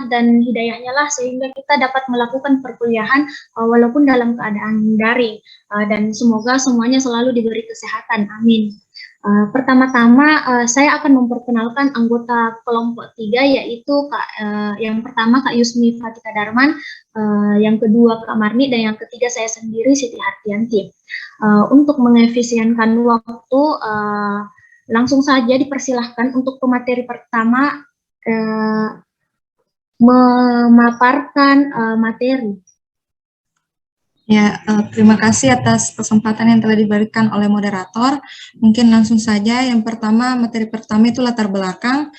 dan hidayahnya lah sehingga kita dapat melakukan perkuliahan walaupun dalam keadaan daring, dan semoga semuanya selalu diberi kesehatan, amin. Pertama-tama saya akan memperkenalkan anggota kelompok 3, yaitu yang pertama Kak Yusmi Fatika Darman, yang kedua Kak Marni, dan yang ketiga saya sendiri Siti Hartianti. Untuk mengefisienkan waktu, langsung saja dipersilahkan untuk pemateri pertama memaparkan materi. Ya, terima kasih atas kesempatan yang telah diberikan oleh moderator. Mungkin langsung saja, yang pertama, materi pertama itu latar belakang.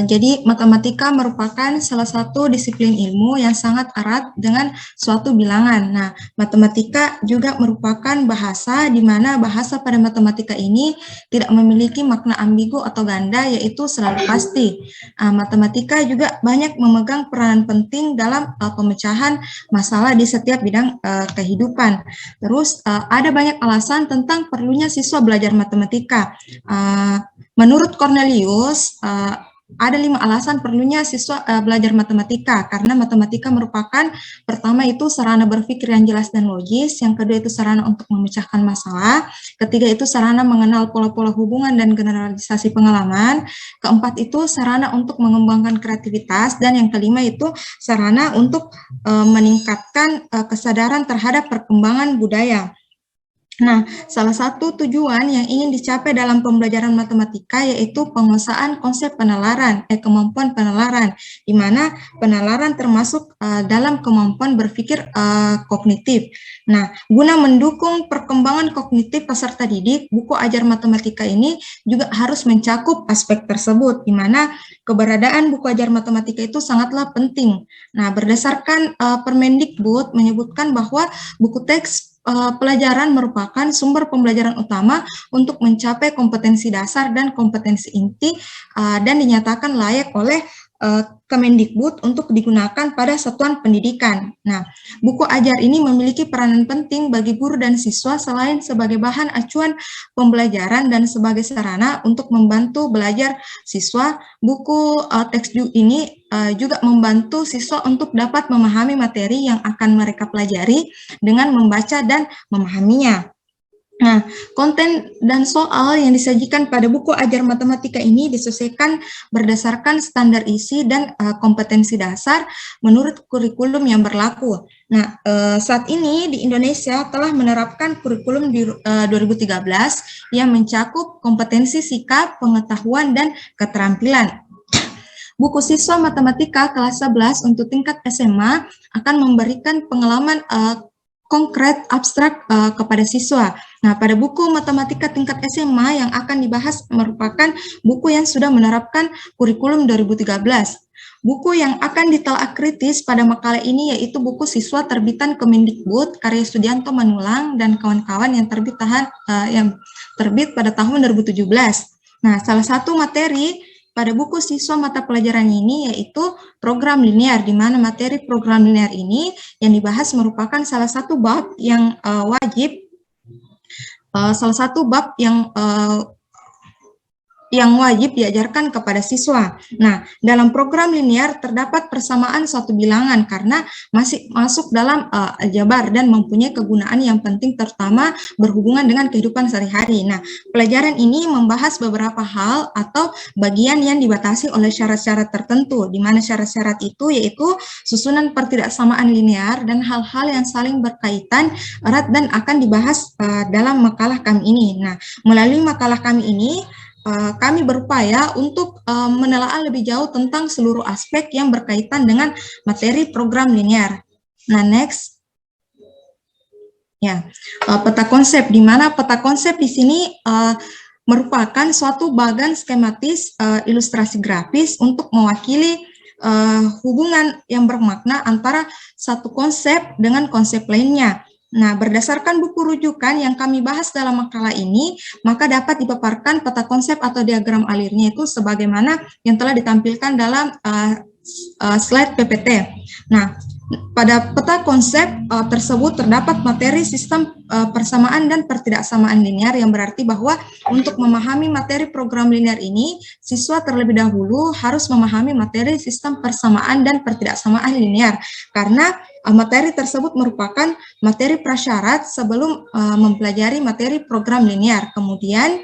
Jadi, matematika merupakan salah satu disiplin ilmu yang sangat erat dengan suatu bilangan. Nah, matematika juga merupakan bahasa, di mana bahasa pada matematika ini tidak memiliki makna ambigu atau ganda, yaitu selalu pasti. Matematika juga banyak memegang peranan penting dalam pemecahan masalah di setiap bidang kehidupan. Terus ada banyak alasan tentang perlunya siswa belajar matematika. Menurut Cornelius, ada 5 alasan perlunya siswa belajar matematika, karena matematika merupakan pertama itu sarana berpikir yang jelas dan logis, yang kedua itu sarana untuk memecahkan masalah, ketiga itu sarana mengenal pola-pola hubungan dan generalisasi pengalaman, keempat itu sarana untuk mengembangkan kreativitas, dan yang kelima itu sarana untuk meningkatkan kesadaran terhadap perkembangan budaya. Nah, salah satu tujuan yang ingin dicapai dalam pembelajaran matematika yaitu penguasaan konsep kemampuan penalaran, di mana penalaran termasuk dalam kemampuan berpikir kognitif. Nah, guna mendukung perkembangan kognitif peserta didik, buku ajar matematika ini juga harus mencakup aspek tersebut, di mana keberadaan buku ajar matematika itu sangatlah penting. Nah, berdasarkan Permendikbud menyebutkan bahwa buku teks pelajaran merupakan sumber pembelajaran utama untuk mencapai kompetensi dasar dan kompetensi inti, dan dinyatakan layak oleh Kemendikbud untuk digunakan pada satuan pendidikan. Nah, buku ajar ini memiliki peranan penting bagi guru dan siswa selain sebagai bahan acuan pembelajaran dan sebagai sarana untuk membantu belajar siswa. Buku teks ini juga membantu siswa untuk dapat memahami materi yang akan mereka pelajari dengan membaca dan memahaminya. Nah, konten dan soal yang disajikan pada buku ajar matematika ini disesuaikan berdasarkan standar isi dan kompetensi dasar menurut kurikulum yang berlaku. Nah, saat ini di Indonesia telah menerapkan kurikulum di 2013 yang mencakup kompetensi sikap, pengetahuan, dan keterampilan. Buku siswa matematika kelas 11 untuk tingkat SMA akan memberikan pengalaman konkret abstrak kepada siswa. Nah, pada buku matematika tingkat SMA yang akan dibahas merupakan buku yang sudah menerapkan kurikulum 2013. Buku yang akan ditelaah kritis pada makalah ini yaitu buku siswa terbitan Kemendikbud karya Sudianto Manulang dan kawan-kawan yang terbit pada tahun 2017. Nah, salah satu materi pada buku siswa mata pelajaran ini yaitu program linear, di mana materi program linear ini yang dibahas merupakan salah satu bab yang wajib diajarkan kepada siswa. Nah, dalam program linear terdapat persamaan suatu bilangan karena masih masuk dalam aljabar dan mempunyai kegunaan yang penting terutama berhubungan dengan kehidupan sehari-hari. Nah, pelajaran ini membahas beberapa hal atau bagian yang dibatasi oleh syarat-syarat tertentu, di mana syarat-syarat itu yaitu susunan pertidaksamaan linear dan hal-hal yang saling berkaitan erat dan akan dibahas dalam makalah kami ini. Nah, melalui makalah kami ini kami berupaya untuk menelaah lebih jauh tentang seluruh aspek yang berkaitan dengan materi program linear. Nah, next. Ya, peta konsep, di mana peta konsep di sini merupakan suatu bagan skematis ilustrasi grafis untuk mewakili hubungan yang bermakna antara satu konsep dengan konsep lainnya. Nah, berdasarkan buku rujukan yang kami bahas dalam makalah ini, maka dapat dipaparkan peta konsep atau diagram alirnya itu sebagaimana yang telah ditampilkan dalam slide PPT. Nah, Pada peta konsep tersebut terdapat materi sistem persamaan dan pertidaksamaan linear, yang berarti bahwa untuk memahami materi program linear ini, siswa terlebih dahulu harus memahami materi sistem persamaan dan pertidaksamaan linear, karena materi tersebut merupakan materi prasyarat sebelum mempelajari materi program linear. Kemudian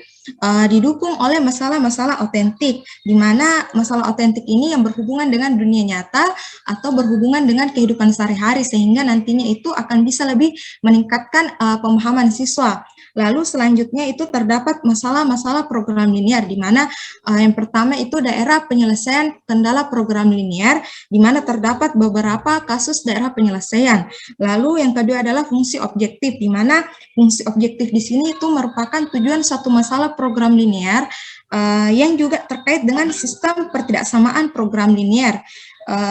didukung oleh masalah-masalah otentik, di mana masalah otentik ini yang berhubungan dengan dunia nyata atau berhubungan dengan kehidupan sehari-hari, sehingga nantinya itu akan bisa lebih meningkatkan pemahaman siswa. Lalu selanjutnya itu terdapat masalah-masalah program linear, di mana yang pertama itu daerah penyelesaian kendala program linear, di mana terdapat beberapa kasus daerah penyelesaian. Lalu yang kedua adalah fungsi objektif, di mana fungsi objektif di sini itu merupakan tujuan suatu masalah program linear yang juga terkait dengan sistem pertidaksamaan program linear.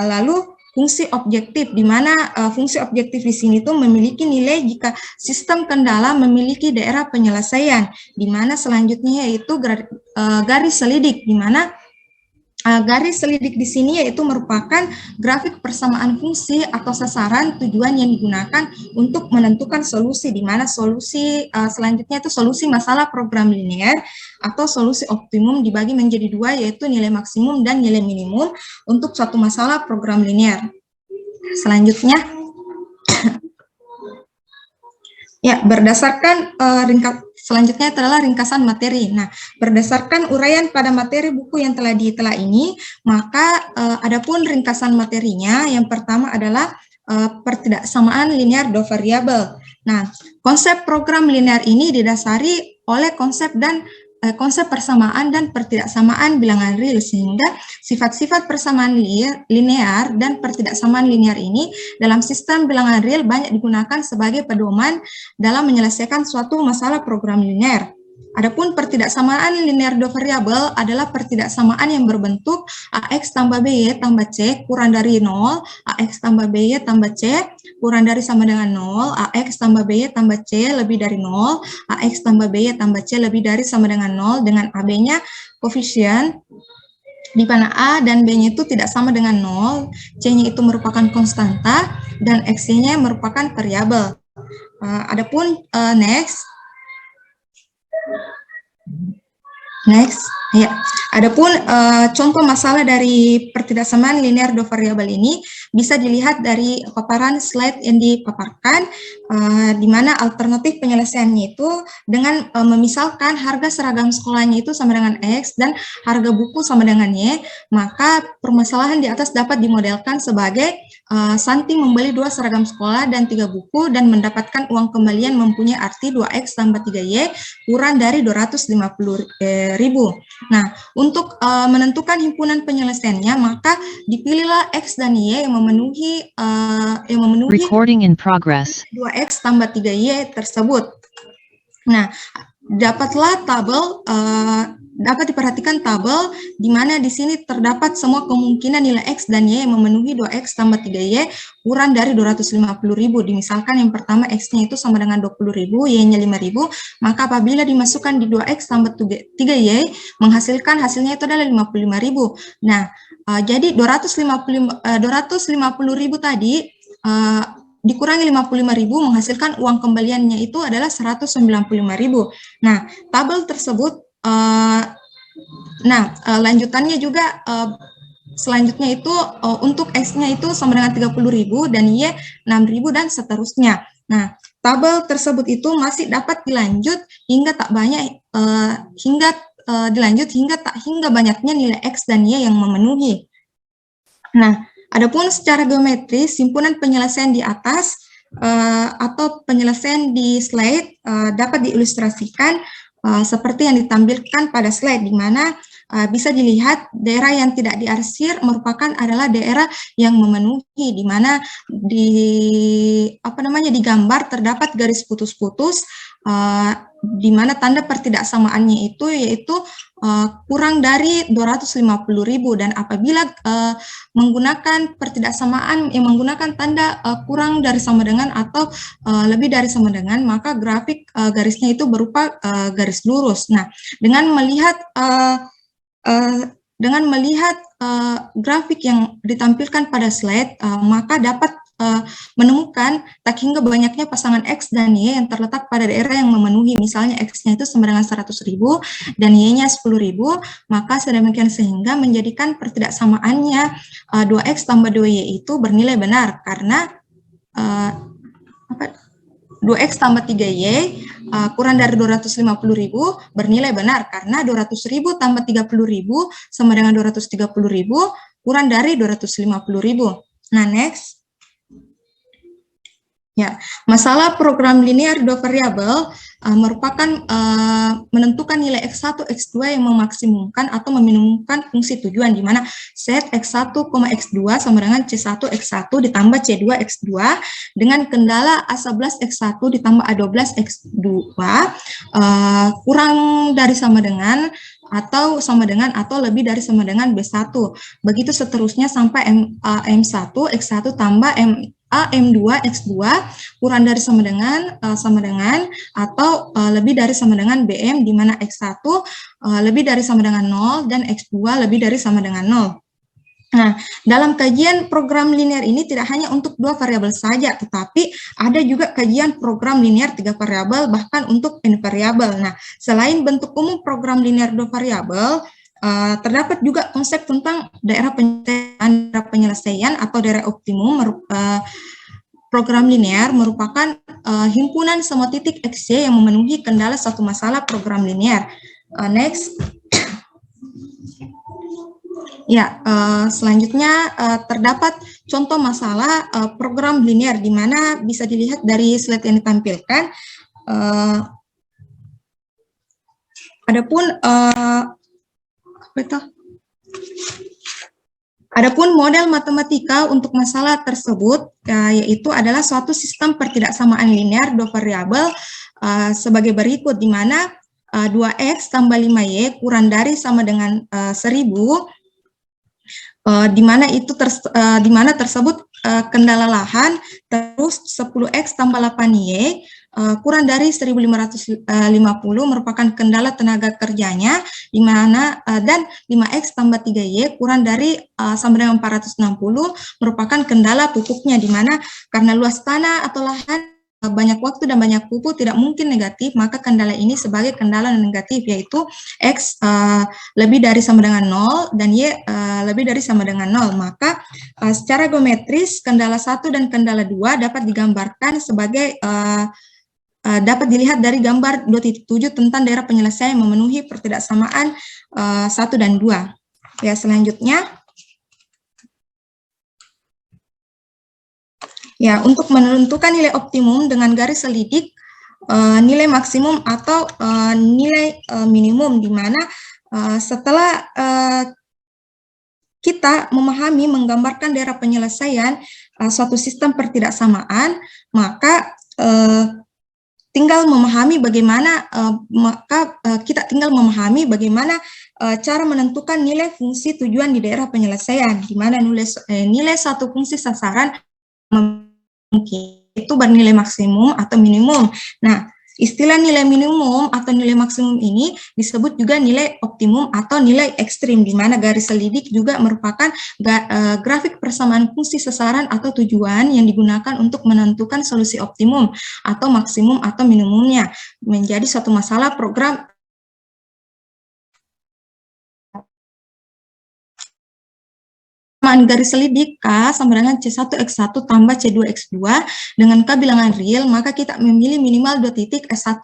Lalu fungsi objektif, di mana fungsi objektif di sini tuh memiliki nilai jika sistem kendala memiliki daerah penyelesaian, di mana selanjutnya yaitu garis selidik, di mana garis selidik di sini yaitu merupakan grafik persamaan fungsi atau sasaran tujuan yang digunakan untuk menentukan solusi, di mana solusi selanjutnya itu solusi masalah program linear atau solusi optimum dibagi menjadi dua, yaitu nilai maksimum dan nilai minimum untuk suatu masalah program linear. Selanjutnya, ya, berdasarkan selanjutnya adalah ringkasan materi. Nah, berdasarkan uraian pada materi buku yang telah ditelah ini, maka adapun ringkasan materinya, yang pertama adalah pertidaksamaan linear dua variabel. Nah, konsep program linear ini didasari oleh konsep persamaan dan pertidaksamaan bilangan real, sehingga sifat-sifat persamaan linear dan pertidaksamaan linear ini dalam sistem bilangan real banyak digunakan sebagai pedoman dalam menyelesaikan suatu masalah program linear. Adapun pertidaksamaan linear dua variabel adalah pertidaksamaan yang berbentuk AX tambah BY tambah C kurang dari 0, AX tambah BY tambah C kurang dari sama dengan 0, AX tambah BY tambah C lebih dari 0, AX tambah BY tambah C lebih dari sama dengan 0, dengan AB-nya koefisien, di mana A dan B-nya itu tidak sama dengan 0, C-nya itu merupakan konstanta, dan X-nya merupakan variabel. Adapun Next, ya. Adapun contoh masalah dari pertidaksamaan linear dua variabel ini bisa dilihat dari paparan slide yang dipaparkan, di mana alternatif penyelesaiannya itu dengan memisalkan harga seragam sekolahnya itu sama dengan X dan harga buku sama dengan Y, maka permasalahan di atas dapat dimodelkan sebagai Santi membeli 2 seragam sekolah dan 3 buku dan mendapatkan uang kembalian mempunyai arti 2X tambah 3Y kurang dari 250.000. Nah, untuk menentukan himpunan penyelesaiannya, maka dipilihlah X dan Y yang memenuhi Recording in progress. 2X tambah 3Y tersebut. Nah, dapat diperhatikan tabel di mana di sini terdapat semua kemungkinan nilai X dan Y yang memenuhi 2X tambah 3Y kurang dari 250.000. Misalkan yang pertama X-nya itu sama dengan 20.000, Y-nya 5.000, maka apabila dimasukkan di 2X tambah 3Y, hasilnya itu adalah 55.000. Nah, jadi 250.000 tadi dikurangi 55.000 menghasilkan uang kembaliannya itu adalah 195.000. Nah, tabel tersebut lanjutannya juga selanjutnya itu untuk X-nya itu sama dengan 30.000 dan Y 6.000 dan seterusnya. Nah, tabel tersebut itu masih dapat dilanjut hingga hingga banyaknya nilai X dan Y yang memenuhi. Nah, adapun secara geometris himpunan penyelesaian di atas atau penyelesaian di slide dapat diilustrasikan seperti yang ditampilkan pada slide, di mana bisa dilihat daerah yang tidak diarsir merupakan adalah daerah yang memenuhi, di mana digambar terdapat garis putus-putus, di mana tanda pertidaksamaannya itu yaitu kurang dari 250.000, dan apabila menggunakan pertidaksamaan yang menggunakan tanda kurang dari sama dengan atau lebih dari sama dengan, maka grafik garisnya itu berupa garis lurus. Nah, dengan melihat grafik yang ditampilkan pada slide, maka dapat menemukan tak hingga banyaknya pasangan X dan Y yang terletak pada daerah yang memenuhi, misalnya X-nya itu sama dengan 100.000 dan Y-nya 10.000, maka sedemikian sehingga menjadikan pertidaksamaannya 2X tambah 2Y itu bernilai benar, karena 2X tambah 3Y kurang dari 250.000 bernilai benar, karena 200.000 tambah 30.000 sama dengan 230.000 kurang dari 250.000. Nah, next. Ya, masalah program linear dua variabel merupakan menentukan nilai X1, X2 yang memaksimumkan atau meminimumkan fungsi tujuan, di mana set X1, X2 sama dengan C1, X1 ditambah C2, X2 dengan kendala A11 X1 ditambah A12 X2 kurang dari sama dengan atau sama dengan atau lebih dari sama dengan B1. Begitu seterusnya sampai M1, X1 tambah M2, X2 kurang dari sama dengan atau lebih dari sama dengan BM, di mana X1 lebih dari sama dengan 0 dan X2 lebih dari sama dengan 0. Nah, dalam kajian program linear ini tidak hanya untuk 2 variabel saja, tetapi ada juga kajian program linear 3 variabel, bahkan untuk n variabel. Nah, selain bentuk umum program linear 2 variabel, terdapat juga konsep tentang daerah penyelesaian atau daerah optimum. Program linear merupakan himpunan semua titik XY yang memenuhi kendala satu masalah program linear. Next. Ya, selanjutnya terdapat contoh masalah program linear, di mana bisa dilihat dari slide yang ditampilkan. Adapun model matematika untuk masalah tersebut yaitu adalah suatu sistem pertidaksamaan linear dua variabel sebagai berikut, di mana 2X tambah 5Y kurang dari sama dengan 1000, di mana tersebut kendala lahan, terus 10X tambah 8Y kurang dari 1550 merupakan kendala tenaga kerjanya, di mana dan 5X tambah 3Y kurang dari sama dengan 460 merupakan kendala pupuknya, di mana karena luas tanah atau lahan banyak waktu dan banyak pupuk tidak mungkin negatif, maka kendala ini sebagai kendala negatif, yaitu X lebih dari sama dengan 0 dan Y lebih dari sama dengan 0. Maka secara geometris kendala 1 dan kendala 2 dapat digambarkan sebagai dapat dilihat dari gambar 2.7 tentang daerah penyelesaian yang memenuhi pertidaksamaan 1 dan 2. Ya, selanjutnya. Ya, untuk menentukan nilai optimum dengan garis selidik, nilai maksimum atau nilai minimum, di mana setelah kita memahami, menggambarkan daerah penyelesaian suatu sistem pertidaksamaan, maka tinggal memahami bagaimana kita tinggal memahami bagaimana cara menentukan nilai fungsi tujuan di daerah penyelesaian, di mana nilai satu fungsi sasaran itu bernilai maksimum atau minimum. Nah, istilah nilai minimum atau nilai maksimum ini disebut juga nilai optimum atau nilai ekstrim, di mana garis selidik juga merupakan grafik persamaan fungsi sasaran atau tujuan yang digunakan untuk menentukan solusi optimum atau maksimum atau minimumnya menjadi suatu masalah program. Garis selidik K sama dengan C1X1 tambah C2X2 dengan K bilangan real, maka kita memilih minimal 2 titik S1,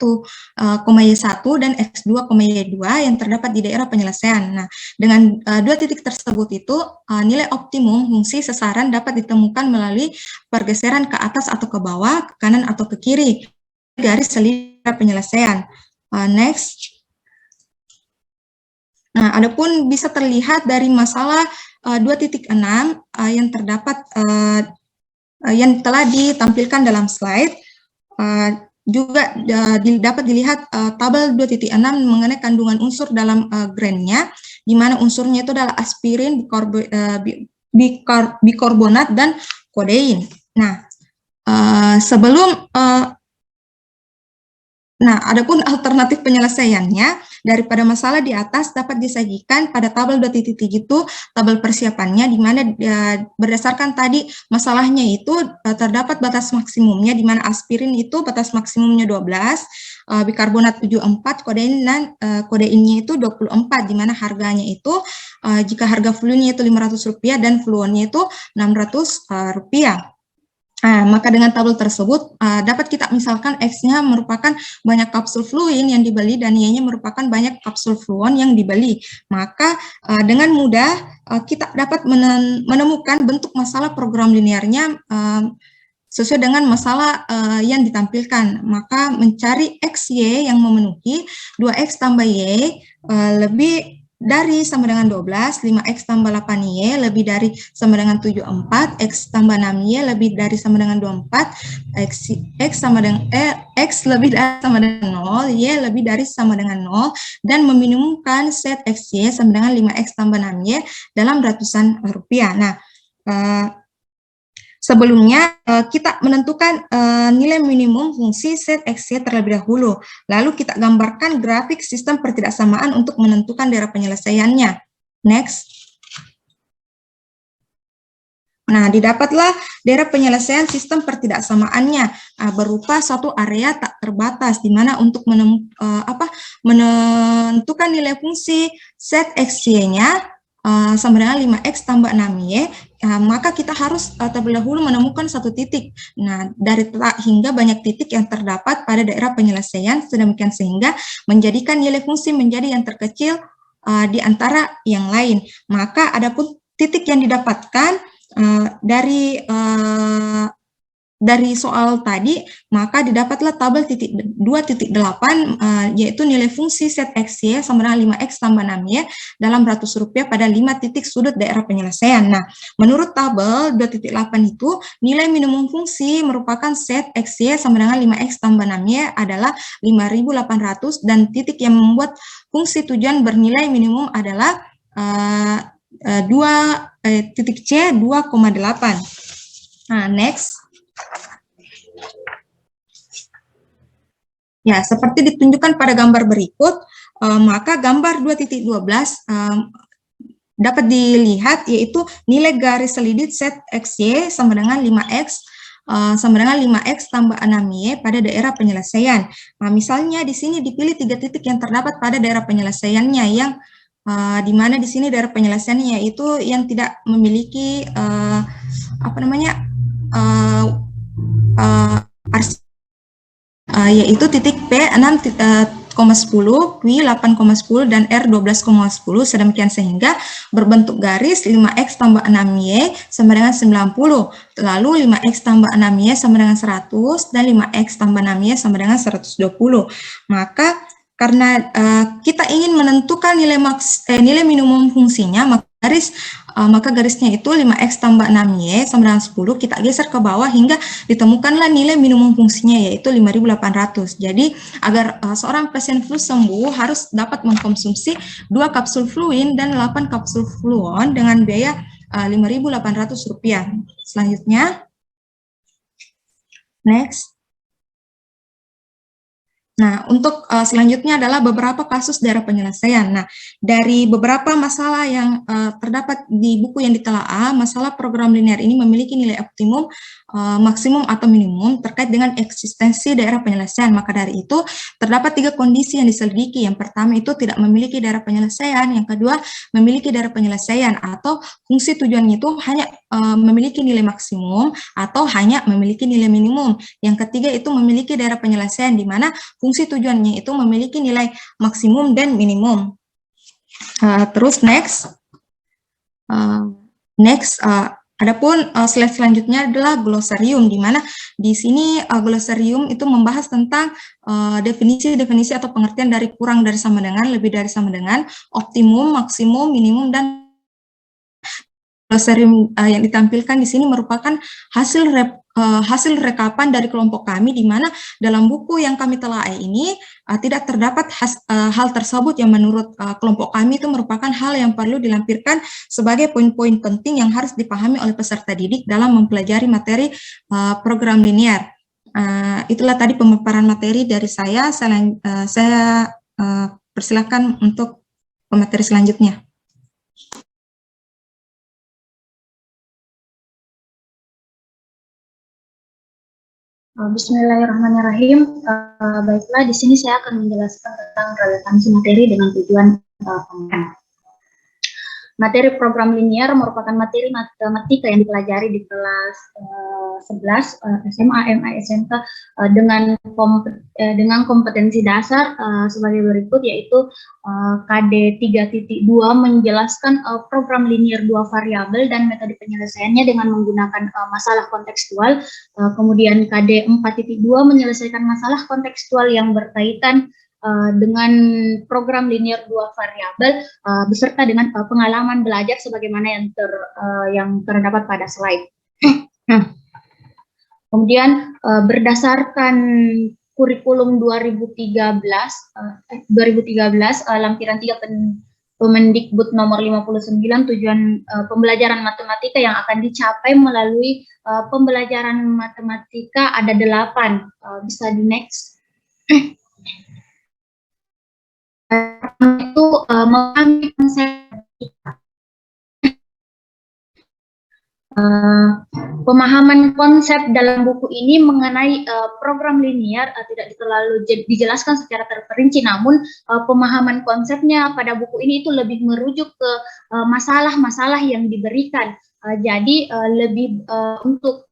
Y1 dan X2, Y2 yang terdapat di daerah penyelesaian. Nah, dengan 2 titik tersebut itu nilai optimum fungsi sasaran dapat ditemukan melalui pergeseran ke atas atau ke bawah, ke kanan atau ke kiri garis selidik penyelesaian. Next. Nah, adapun bisa terlihat dari masalah 2.6 yang terdapat yang telah ditampilkan dalam slide, juga dapat dilihat tabel 2.6 mengenai kandungan unsur dalam grainnya, di mana unsurnya itu adalah aspirin, bikarbonat, dan kodein. Nah, adapun alternatif penyelesaiannya, daripada masalah di atas dapat disajikan pada tabel 2.3 itu tabel persiapannya, di mana berdasarkan tadi masalahnya itu terdapat batas maksimumnya, di mana aspirin itu batas maksimumnya 12, bikarbonat 74, kodeinnya itu 24, di mana harganya itu jika harga fluinnya itu Rp500 dan fluonnya itu Rp600. Maka dengan tabel tersebut dapat kita misalkan X-nya merupakan banyak kapsul fluin yang dibeli dan Y-nya merupakan banyak kapsul fluon yang dibeli. Maka dengan mudah kita dapat menemukan bentuk masalah program linearnya sesuai dengan masalah yang ditampilkan. Maka mencari X, Y yang memenuhi 2X tambah Y lebih dari sama dengan 12, 5X tambah 8Y lebih dari sama dengan 74, X tambah 6Y lebih dari sama dengan 24, X sama dengan X lebih dari sama dengan 0, Y lebih dari sama dengan 0, dan meminimumkan set XY sama dengan 5X tambah 6Y dalam ratusan rupiah. Nah, sebelumnya kita menentukan nilai minimum fungsi set XY terlebih dahulu. Lalu kita gambarkan grafik sistem pertidaksamaan untuk menentukan daerah penyelesaiannya. Next. Nah, didapatlah daerah penyelesaian sistem pertidaksamaannya berupa suatu area tak terbatas, di mana untuk menentukan nilai fungsi set XY-nya sama dengan 5X tambah 6Y, maka kita harus terlebih dahulu menemukan satu titik. Nah, dari hingga banyak titik yang terdapat pada daerah penyelesaian, sedemikian sehingga menjadikan nilai fungsi menjadi yang terkecil di antara yang lain. Maka adapun titik yang didapatkan dari soal tadi, maka didapatlah tabel 2.8 yaitu nilai fungsi set XY sama dengan 5X tambah 6Y dalam ratus rupiah pada 5 titik sudut daerah penyelesaian. Nah, menurut tabel 2.8 itu nilai minimum fungsi merupakan set XY sama dengan 5X tambah 6Y adalah 5.800 dan titik yang membuat fungsi tujuan bernilai minimum adalah titik C 2,8. Nah, next. Ya, seperti ditunjukkan pada gambar berikut, maka gambar 2.12 dapat dilihat yaitu nilai garis selidit set XY sama dengan 5X sama dengan 5X tambah 6Y pada daerah penyelesaian. Nah, misalnya di sini dipilih 3 titik yang terdapat pada daerah penyelesaiannya yang di mana di sini daerah penyelesaiannya yaitu yang tidak memiliki yaitu titik P 6,10, Q 8,10 dan R 12,10, sedemikian sehingga berbentuk garis 5X tambah 6Y sama dengan 90, lalu 5X tambah 6Y sama dengan 100 dan 5X tambah 6Y sama dengan 120. Maka karena kita ingin menentukan nilai minimum fungsinya, maka garisnya itu 5X tambah 6Y sama dengan 10, kita geser ke bawah hingga ditemukanlah nilai minimum fungsinya yaitu 5.800. Jadi agar seorang pasien flu sembuh harus dapat mengkonsumsi 2 kapsul fluin dan 8 kapsul fluon dengan biaya Rp5.800. Selanjutnya, next. Nah, untuk selanjutnya adalah beberapa kasus daerah penyelesaian. Nah, dari beberapa masalah yang terdapat di buku yang ditelaah, masalah program linear ini memiliki nilai optimum, maksimum atau minimum terkait dengan eksistensi daerah penyelesaian. Maka dari itu, terdapat 3 kondisi yang diselidiki. Yang pertama itu tidak memiliki daerah penyelesaian, yang kedua memiliki daerah penyelesaian atau fungsi tujuannya itu hanya memiliki nilai maksimum atau hanya memiliki nilai minimum. Yang ketiga itu memiliki daerah penyelesaian di mana fungsi tujuannya itu memiliki nilai maksimum dan minimum. Terus next, adapun slide selanjutnya adalah glosarium, di mana di sini glosarium itu membahas tentang definisi-definisi atau pengertian dari kurang dari sama dengan, lebih dari sama dengan, optimum, maksimum, minimum, dan glosarium yang ditampilkan di sini merupakan hasil rekapan dari kelompok kami, di mana dalam buku yang kami telah ini tidak terdapat hal tersebut yang menurut kelompok kami itu merupakan hal yang perlu dilampirkan sebagai poin-poin penting yang harus dipahami oleh peserta didik dalam mempelajari materi program linear. Itulah tadi pemaparan materi dari saya Persilakan untuk pemateri selanjutnya. Bismillahirrahmanirrahim. Baiklah, di sini saya akan menjelaskan tentang relevansi materi dengan tujuan pembelajaran. Materi program linear merupakan materi matematika yang dipelajari di kelas 11 SMA, MA, SMK dengan kompetensi dasar sebagai berikut, yaitu KD 3.2 menjelaskan program linear dua variabel dan metode penyelesaiannya dengan menggunakan masalah kontekstual. Kemudian KD 4.2 menyelesaikan masalah kontekstual yang berkaitan dengan program linear dua variabel beserta dengan pengalaman belajar sebagaimana yang terdapat pada slide. Kemudian berdasarkan kurikulum 2013 lampiran 3 Kemendikbud nomor 59, tujuan pembelajaran matematika yang akan dicapai melalui pembelajaran matematika ada 8. Bisa di next. Itu memahami konsep pemahaman konsep dalam buku ini mengenai program linear tidak terlalu dijelaskan secara terperinci, namun pemahaman konsepnya pada buku ini itu lebih merujuk ke masalah-masalah yang diberikan. Jadi lebih untuk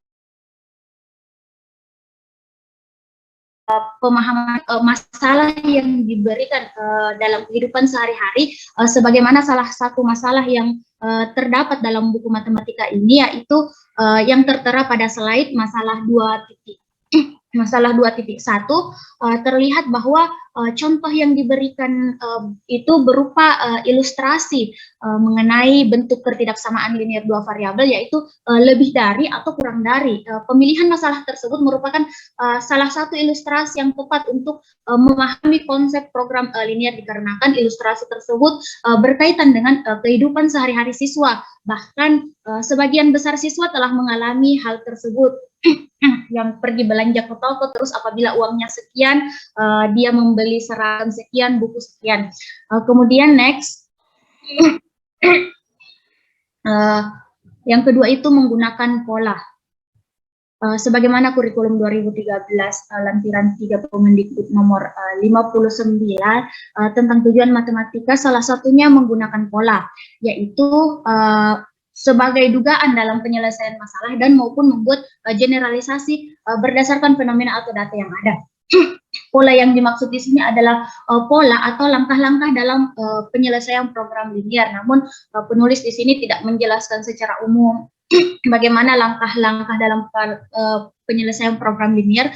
pemahaman masalah yang diberikan dalam kehidupan sehari-hari, sebagaimana salah satu masalah yang terdapat dalam buku matematika ini, yaitu yang tertera pada slide masalah 2.1 terlihat bahwa contoh yang diberikan itu berupa ilustrasi mengenai bentuk ketidaksamaan linear dua variabel, yaitu lebih dari atau kurang dari. Pemilihan masalah tersebut merupakan salah satu ilustrasi yang tepat untuk memahami konsep program linear, dikarenakan ilustrasi tersebut berkaitan dengan kehidupan sehari-hari siswa. Bahkan sebagian besar siswa telah mengalami hal tersebut. Yang pergi belanja ke toko, terus apabila uangnya sekian, dia membeli seragam sekian, buku sekian. Kemudian next, yang kedua itu menggunakan pola. Sebagaimana kurikulum 2013 lampiran 3 Kemendikbud nomor 59 tentang tujuan matematika, salah satunya menggunakan pola, yaitu sebagai dugaan dalam penyelesaian masalah dan maupun membuat generalisasi berdasarkan fenomena atau data yang ada. Pola yang dimaksud di sini adalah pola atau langkah-langkah dalam penyelesaian program linear. Namun penulis di sini tidak menjelaskan secara umum bagaimana langkah-langkah dalam penyelesaian program linear,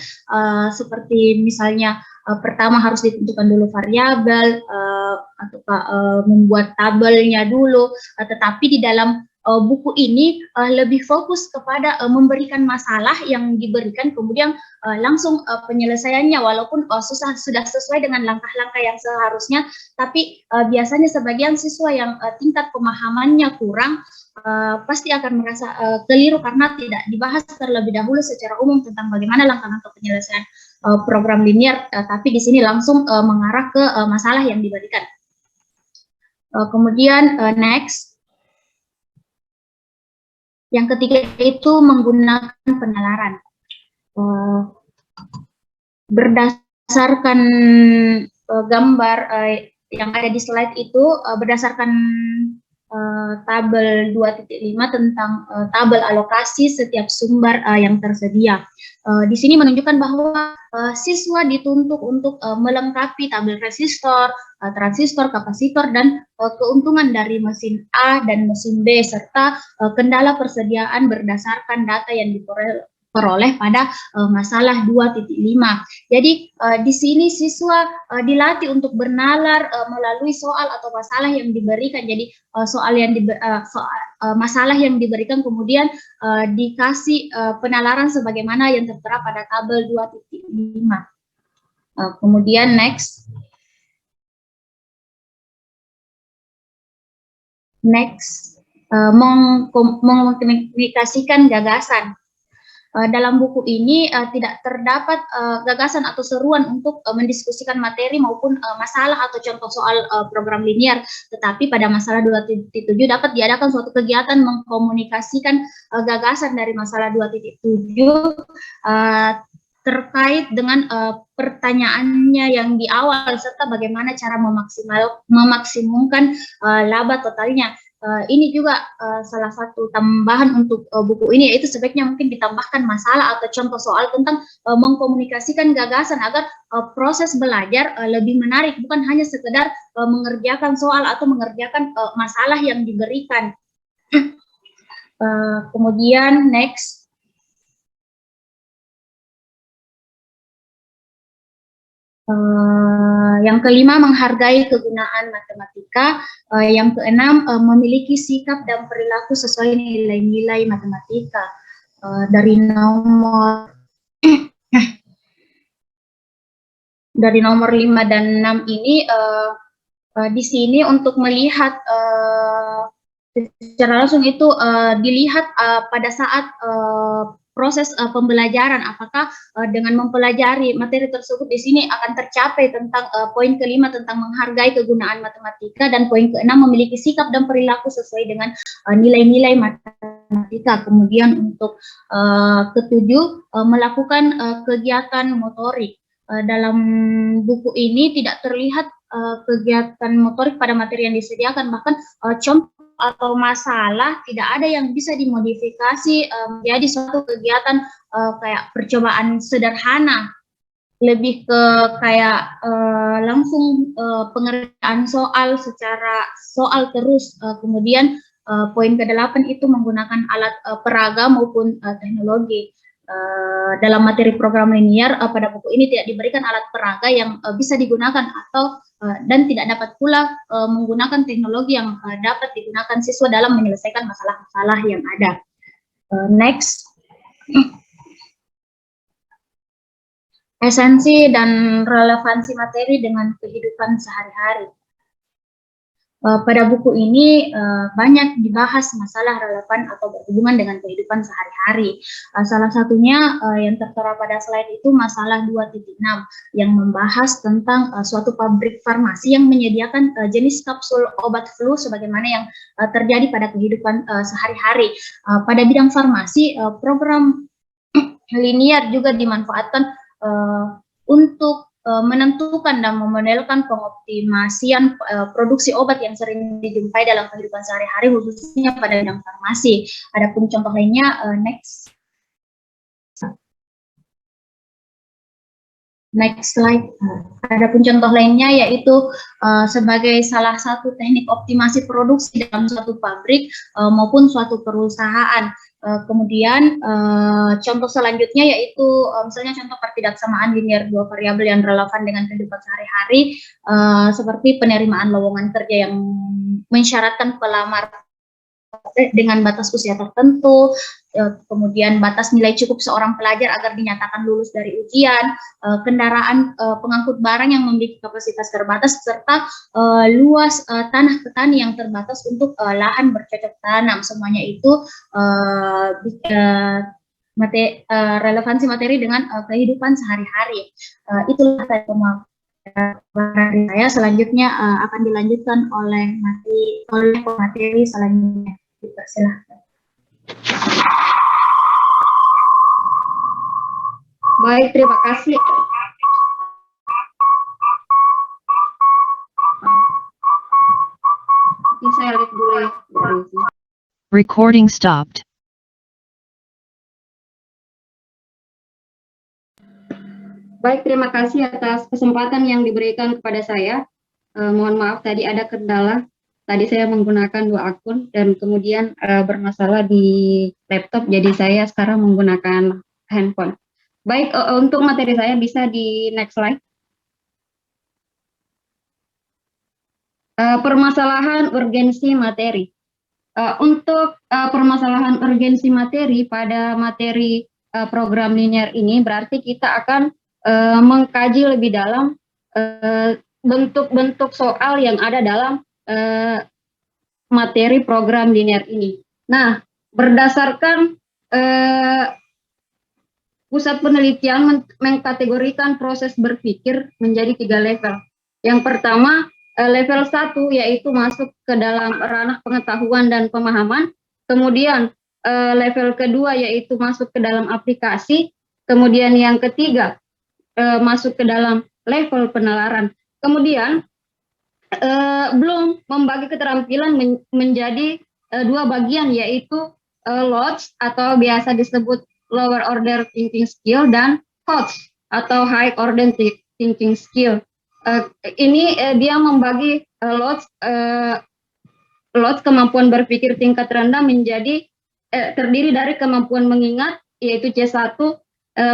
seperti misalnya pertama harus ditentukan dulu variabel atau membuat tabelnya dulu, tetapi di dalam buku ini lebih fokus kepada memberikan masalah yang diberikan, kemudian langsung penyelesaiannya, walaupun sudah sesuai dengan langkah-langkah yang seharusnya, tapi biasanya sebagian siswa yang tingkat pemahamannya kurang pasti akan merasa keliru karena tidak dibahas terlebih dahulu secara umum tentang bagaimana langkah-langkah penyelesaian program linear, tapi di sini langsung mengarah ke masalah yang diberikan. Kemudian next. Yang ketiga itu menggunakan penalaran. Berdasarkan gambar yang ada di slide itu, berdasarkan tabel 2.5 tentang tabel alokasi setiap sumber yang tersedia. Di sini menunjukkan bahwa siswa dituntut untuk melengkapi tabel resistor, transistor, kapasitor, dan keuntungan dari mesin A dan mesin B, serta kendala persediaan berdasarkan data yang diperoleh pada masalah 2.5. Jadi di sini siswa dilatih untuk bernalar melalui soal atau masalah yang diberikan. Jadi masalah yang diberikan kemudian dikasih penalaran sebagaimana yang tertera pada tabel 2.5. Kemudian next. Mengkomunikasikan gagasan. Dalam buku ini tidak terdapat gagasan atau seruan untuk mendiskusikan materi maupun masalah atau contoh soal program linear, tetapi pada masalah 2.7 dapat diadakan suatu kegiatan mengkomunikasikan gagasan dari masalah 2.7 terkait dengan pertanyaannya yang di awal serta bagaimana cara memaksimumkan laba totalnya. Ini juga salah satu tambahan untuk buku ini, yaitu sebaiknya mungkin ditambahkan masalah atau contoh soal tentang mengkomunikasikan gagasan agar proses belajar lebih menarik, bukan hanya sekedar mengerjakan soal atau mengerjakan masalah yang diberikan. Kemudian next. Yang kelima, menghargai kegunaan matematika. Yang keenam, memiliki sikap dan perilaku sesuai nilai-nilai matematika. Dari nomor 5 dan 6 ini, di sini untuk melihat secara langsung itu dilihat pada saat proses pembelajaran, apakah dengan mempelajari materi tersebut di sini akan tercapai tentang poin kelima tentang menghargai kegunaan matematika, dan poin keenam memiliki sikap dan perilaku sesuai dengan nilai-nilai matematika. Kemudian untuk ketujuh, melakukan kegiatan motorik. Dalam buku ini tidak terlihat kegiatan motorik pada materi yang disediakan, bahkan contoh atau masalah tidak ada yang bisa dimodifikasi menjadi suatu kegiatan kayak percobaan sederhana, lebih ke kayak langsung pengerjaan soal secara soal terus. Kemudian poin ke-8 itu menggunakan alat peraga maupun teknologi. Dalam materi program linear pada buku ini tidak diberikan alat peraga yang bisa digunakan atau dan tidak dapat pula menggunakan teknologi yang dapat digunakan siswa dalam menyelesaikan masalah-masalah yang ada. Next. Esensi dan relevansi materi dengan kehidupan sehari-hari. Pada buku ini banyak dibahas masalah relevan atau berhubungan dengan kehidupan sehari-hari. Salah satunya yang tertera pada slide itu masalah 2.6 yang membahas tentang suatu pabrik farmasi yang menyediakan jenis kapsul obat flu sebagaimana yang terjadi pada kehidupan sehari-hari. Pada bidang farmasi, program linear juga dimanfaatkan untuk menentukan dan memodelkan pengoptimasian produksi obat yang sering dijumpai dalam kehidupan sehari-hari, khususnya pada bidang farmasi. Adapun contoh lainnya, next slide. Adapun contoh lainnya yaitu sebagai salah satu teknik optimasi produksi dalam suatu pabrik maupun suatu perusahaan. Kemudian contoh selanjutnya yaitu misalnya contoh ketidaksamaan linear dua variabel yang relevan dengan kehidupan sehari-hari, seperti penerimaan lowongan kerja yang mensyaratkan pelamar dengan batas usia tertentu, kemudian batas nilai cukup seorang pelajar agar dinyatakan lulus dari ujian, kendaraan pengangkut barang yang memiliki kapasitas terbatas, serta luas tanah petani yang terbatas untuk lahan bercocok tanam. Semuanya itu relevansi materi dengan kehidupan sehari-hari. Itulah saya. Selanjutnya akan dilanjutkan oleh materi selanjutnya. Silahkan. Baik, terima kasih. Mungkin saya lihat dulu ya. Recording stopped. Baik, terima kasih atas kesempatan yang diberikan kepada saya. Mohon maaf tadi ada kendala. Tadi saya menggunakan 2 akun dan kemudian bermasalah di laptop, jadi saya sekarang menggunakan handphone. Baik, untuk materi saya bisa di next slide. Permasalahan urgensi materi. Untuk permasalahan urgensi materi pada materi program linear ini berarti kita akan mengkaji lebih dalam bentuk-bentuk soal yang ada dalam materi program linear ini. Nah, berdasarkan pusat penelitian mengkategorikan proses berpikir menjadi 3 level. Yang pertama, level 1 yaitu masuk ke dalam ranah pengetahuan dan pemahaman. Kemudian level kedua yaitu masuk ke dalam aplikasi. Kemudian yang ketiga masuk ke dalam level penalaran. Kemudian belum membagi keterampilan menjadi 2 bagian, yaitu LOTS atau biasa disebut lower order thinking skill dan HOTS atau high order thinking skill. Ini dia membagi LOTS kemampuan berpikir tingkat rendah menjadi terdiri dari kemampuan mengingat yaitu C1,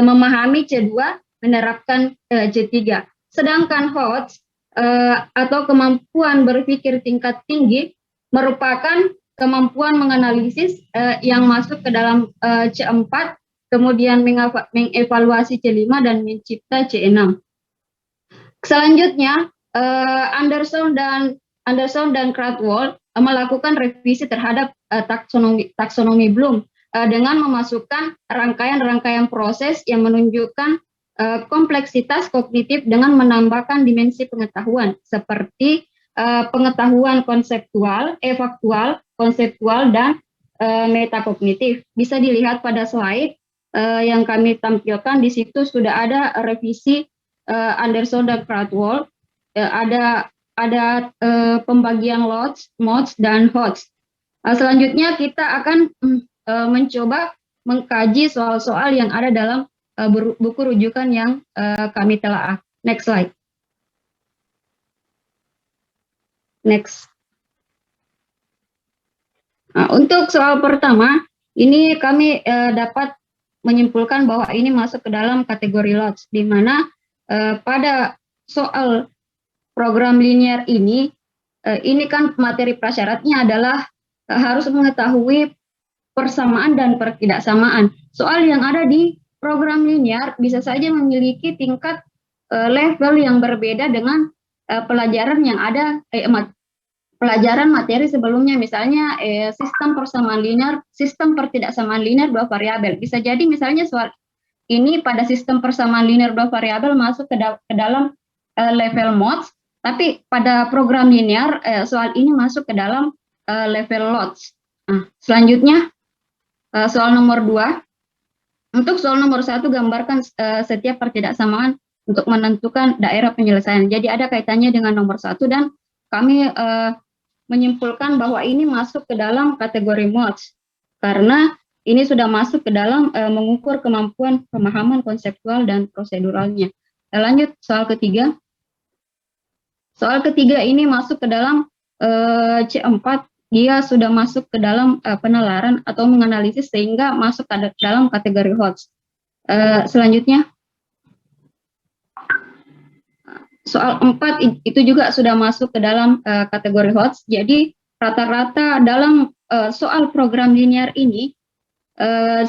memahami C2, menerapkan C3. Sedangkan HOTS atau kemampuan berpikir tingkat tinggi merupakan kemampuan menganalisis yang masuk ke dalam C4, kemudian mengevaluasi C5 dan mencipta C6. Selanjutnya, Anderson dan Krathwohl melakukan revisi terhadap taksonomi Bloom dengan memasukkan rangkaian-rangkaian proses yang menunjukkan kompleksitas kognitif dengan menambahkan dimensi pengetahuan seperti pengetahuan konseptual, faktual, konseptual, dan metakognitif. Bisa dilihat pada slide yang kami tampilkan. Di situ sudah ada revisi Anderson dan Krathwohl, ada pembagian LOTS, MOTS, dan HOTS. Selanjutnya kita akan mencoba mengkaji soal-soal yang ada dalam buku rujukan yang kami telaah. Next slide. Next. Nah, untuk soal pertama, ini kami dapat menyimpulkan bahwa ini masuk ke dalam kategori LOTS, di mana pada soal program linear ini kan materi prasyaratnya adalah harus mengetahui persamaan dan pertidaksamaan. Soal yang ada di program linear bisa saja memiliki tingkat level yang berbeda dengan pelajaran yang ada pelajaran materi sebelumnya, misalnya sistem persamaan linear, sistem pertidaksamaan linear 2 variabel. Bisa jadi misalnya soal ini pada sistem persamaan linear 2 variabel masuk ke dalam level MOTS, tapi pada program linear soal ini masuk ke dalam level LOTS. Nah, selanjutnya soal nomor 2. Untuk soal nomor 1, gambarkan setiap pertidaksamaan untuk menentukan daerah penyelesaian. Jadi ada kaitannya dengan nomor 1 dan kami menyimpulkan bahwa ini masuk ke dalam kategori MOTS karena ini sudah masuk ke dalam mengukur kemampuan pemahaman konseptual dan proseduralnya. Lanjut soal ketiga. Soal ketiga ini masuk ke dalam C4. Dia sudah masuk ke dalam penalaran atau menganalisis sehingga masuk ke dalam kategori HOTS. Selanjutnya, soal 4 itu juga sudah masuk ke dalam kategori HOTS. Jadi rata-rata dalam soal program linear ini,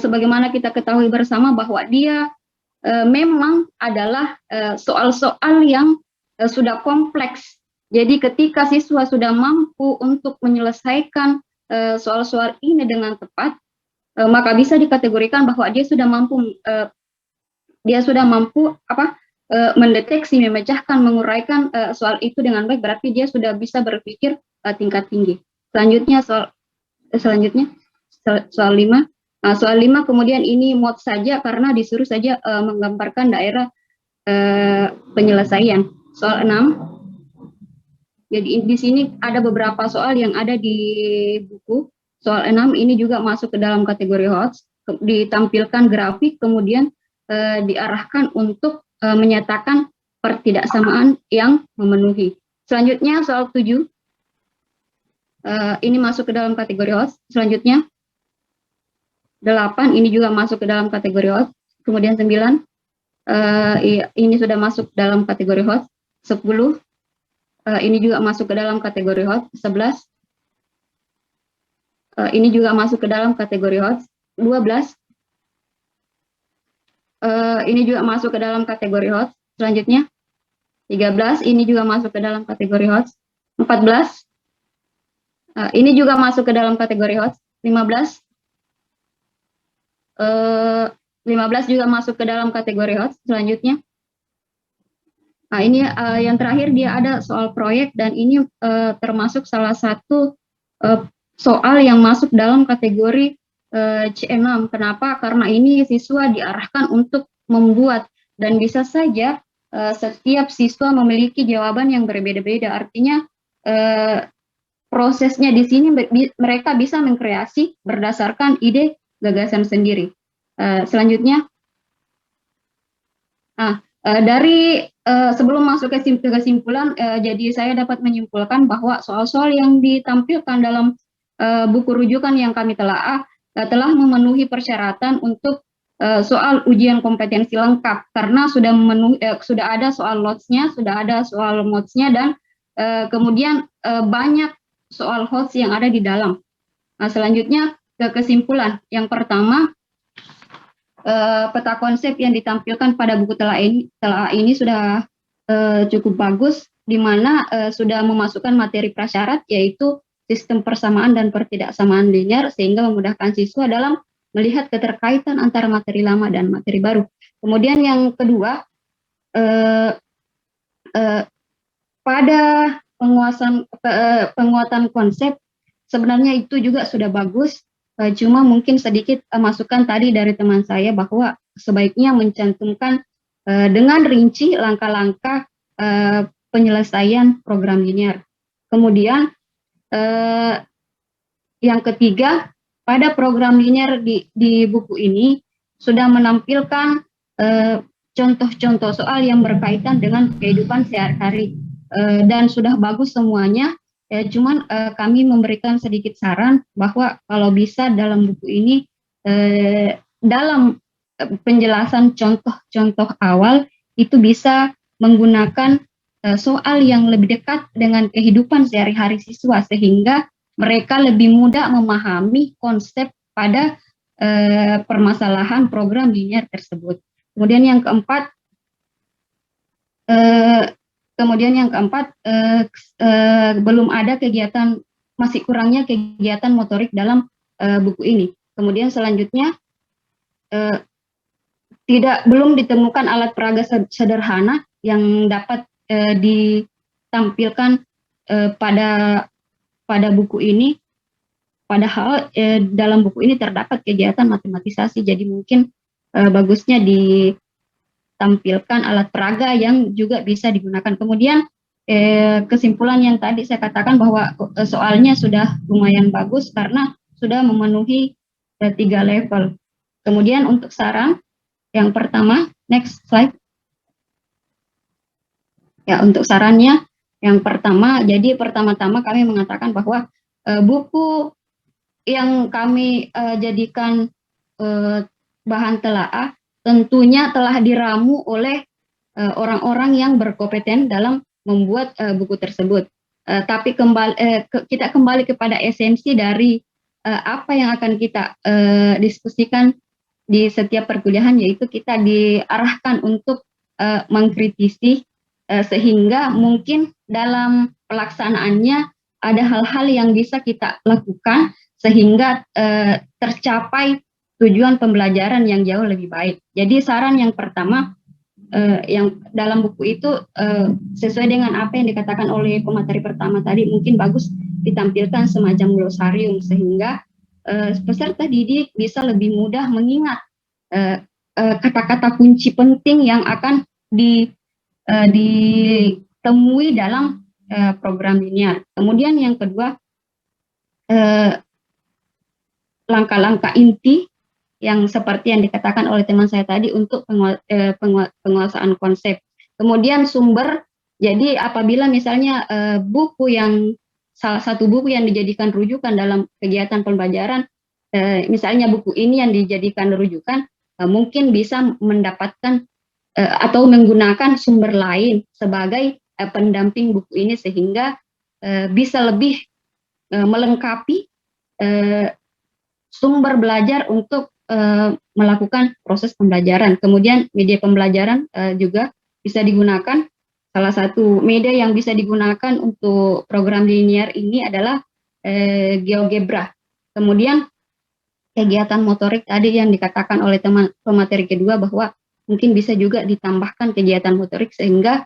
sebagaimana kita ketahui bersama bahwa dia memang adalah soal-soal yang sudah kompleks. Jadi ketika siswa sudah mampu untuk menyelesaikan soal-soal ini dengan tepat, maka bisa dikategorikan bahwa dia sudah mampu mendeteksi, memecahkan, menguraikan soal itu dengan baik. Berarti dia sudah bisa berpikir tingkat tinggi. Selanjutnya soal 5. Nah, soal 5 kemudian ini mod saja karena disuruh saja menggambarkan daerah penyelesaian. Soal 6. Jadi di sini ada beberapa soal yang ada di buku. Soal 6 ini juga masuk ke dalam kategori HOTS, ditampilkan grafik, kemudian diarahkan untuk menyatakan pertidaksamaan yang memenuhi. Selanjutnya soal 7, ini masuk ke dalam kategori HOTS. Selanjutnya 8, ini juga masuk ke dalam kategori HOTS. Kemudian 9, ini sudah masuk dalam kategori HOTS. 10, ini juga masuk ke dalam kategori HOTS. 11, ini juga masuk ke dalam kategori HOTS. 12, ini juga masuk ke dalam kategori HOTS. Selanjutnya 13, ini juga masuk ke dalam kategori HOTS. 14, ini juga masuk ke dalam kategori HOTS. 15, 15 juga masuk ke dalam kategori HOTS. Selanjutnya, nah ini yang terakhir dia ada soal proyek, dan ini termasuk salah satu soal yang masuk dalam kategori C6. Kenapa? Karena ini siswa diarahkan untuk membuat, dan bisa saja setiap siswa memiliki jawaban yang berbeda-beda. Artinya prosesnya di sini mereka bisa mengkreasi berdasarkan ide gagasan sendiri. Selanjutnya, dari sebelum masuk ke kesimpulan, jadi saya dapat menyimpulkan bahwa soal-soal yang ditampilkan dalam buku rujukan yang kami telaah telah memenuhi persyaratan untuk soal ujian kompetensi lengkap, karena sudah sudah ada soal lots-nya, sudah ada soal mods-nya, dan kemudian banyak soal HOTS yang ada di dalam. Nah, selanjutnya ke kesimpulan. Yang pertama, peta konsep yang ditampilkan pada buku telaah ini sudah cukup bagus, di mana sudah memasukkan materi prasyarat, yaitu sistem persamaan dan pertidaksamaan linear, sehingga memudahkan siswa dalam melihat keterkaitan antara materi lama dan materi baru. Kemudian yang kedua, pada penguatan konsep, sebenarnya itu juga sudah bagus, cuma mungkin sedikit masukan tadi dari teman saya bahwa sebaiknya mencantumkan dengan rinci langkah-langkah penyelesaian program linear. Kemudian yang ketiga, pada program linear di buku ini sudah menampilkan contoh-contoh soal yang berkaitan dengan kehidupan sehari-hari, dan sudah bagus semuanya. Cuman kami memberikan sedikit saran bahwa kalau bisa dalam buku ini dalam penjelasan contoh-contoh awal itu bisa menggunakan soal yang lebih dekat dengan kehidupan sehari-hari siswa, sehingga mereka lebih mudah memahami konsep pada permasalahan program linear tersebut. Kemudian yang keempat, belum ada kegiatan, masih kurangnya kegiatan motorik dalam buku ini. Kemudian selanjutnya, belum ditemukan alat peraga sederhana yang dapat ditampilkan pada buku ini. Padahal dalam buku ini terdapat kegiatan matematisasi, jadi mungkin bagusnya ditampilkan alat peraga yang juga bisa digunakan. Kemudian kesimpulan yang tadi saya katakan bahwa soalnya sudah lumayan bagus karena sudah memenuhi 3 level. Kemudian untuk saran, yang pertama, next slide. Ya, untuk sarannya, yang pertama, jadi pertama-tama kami mengatakan bahwa buku yang kami jadikan bahan telaah tentunya telah diramu oleh orang-orang yang berkompeten dalam membuat buku tersebut. Tapi kita kembali kepada esensi dari apa yang akan kita diskusikan di setiap perkuliahan, yaitu kita diarahkan untuk mengkritisi, sehingga mungkin dalam pelaksanaannya ada hal-hal yang bisa kita lakukan sehingga tercapai tujuan pembelajaran yang jauh lebih baik. Jadi saran yang pertama, yang dalam buku itu sesuai dengan apa yang dikatakan oleh pemateri pertama tadi, mungkin bagus ditampilkan semacam glosarium sehingga peserta didik bisa lebih mudah mengingat kata-kata kunci penting yang akan ditemui dalam program linear. Kemudian yang kedua, langkah-langkah inti yang seperti yang dikatakan oleh teman saya tadi untuk penguasaan konsep. Kemudian sumber, jadi apabila misalnya salah satu buku yang dijadikan rujukan dalam kegiatan pembelajaran, misalnya buku ini yang dijadikan rujukan, mungkin bisa mendapatkan atau menggunakan sumber lain sebagai pendamping buku ini sehingga bisa lebih melengkapi sumber belajar untuk melakukan proses pembelajaran. Kemudian media pembelajaran juga bisa digunakan. Salah satu media yang bisa digunakan untuk program linear ini adalah GeoGebra. Kemudian kegiatan motorik tadi yang dikatakan oleh teman pemateri kedua bahwa mungkin bisa juga ditambahkan kegiatan motorik sehingga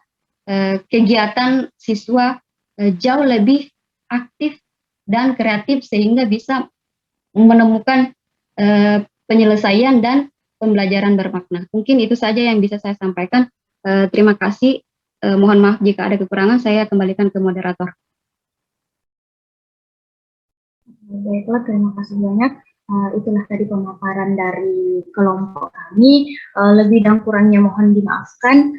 kegiatan siswa jauh lebih aktif dan kreatif sehingga bisa menemukan penyelesaian dan pembelajaran bermakna. Mungkin itu saja yang bisa saya sampaikan. Terima kasih. Mohon maaf jika ada kekurangan, saya kembalikan ke moderator. Baiklah, terima kasih banyak. Itulah tadi pemaparan dari kelompok kami. Lebih dan kurangnya mohon dimaafkan.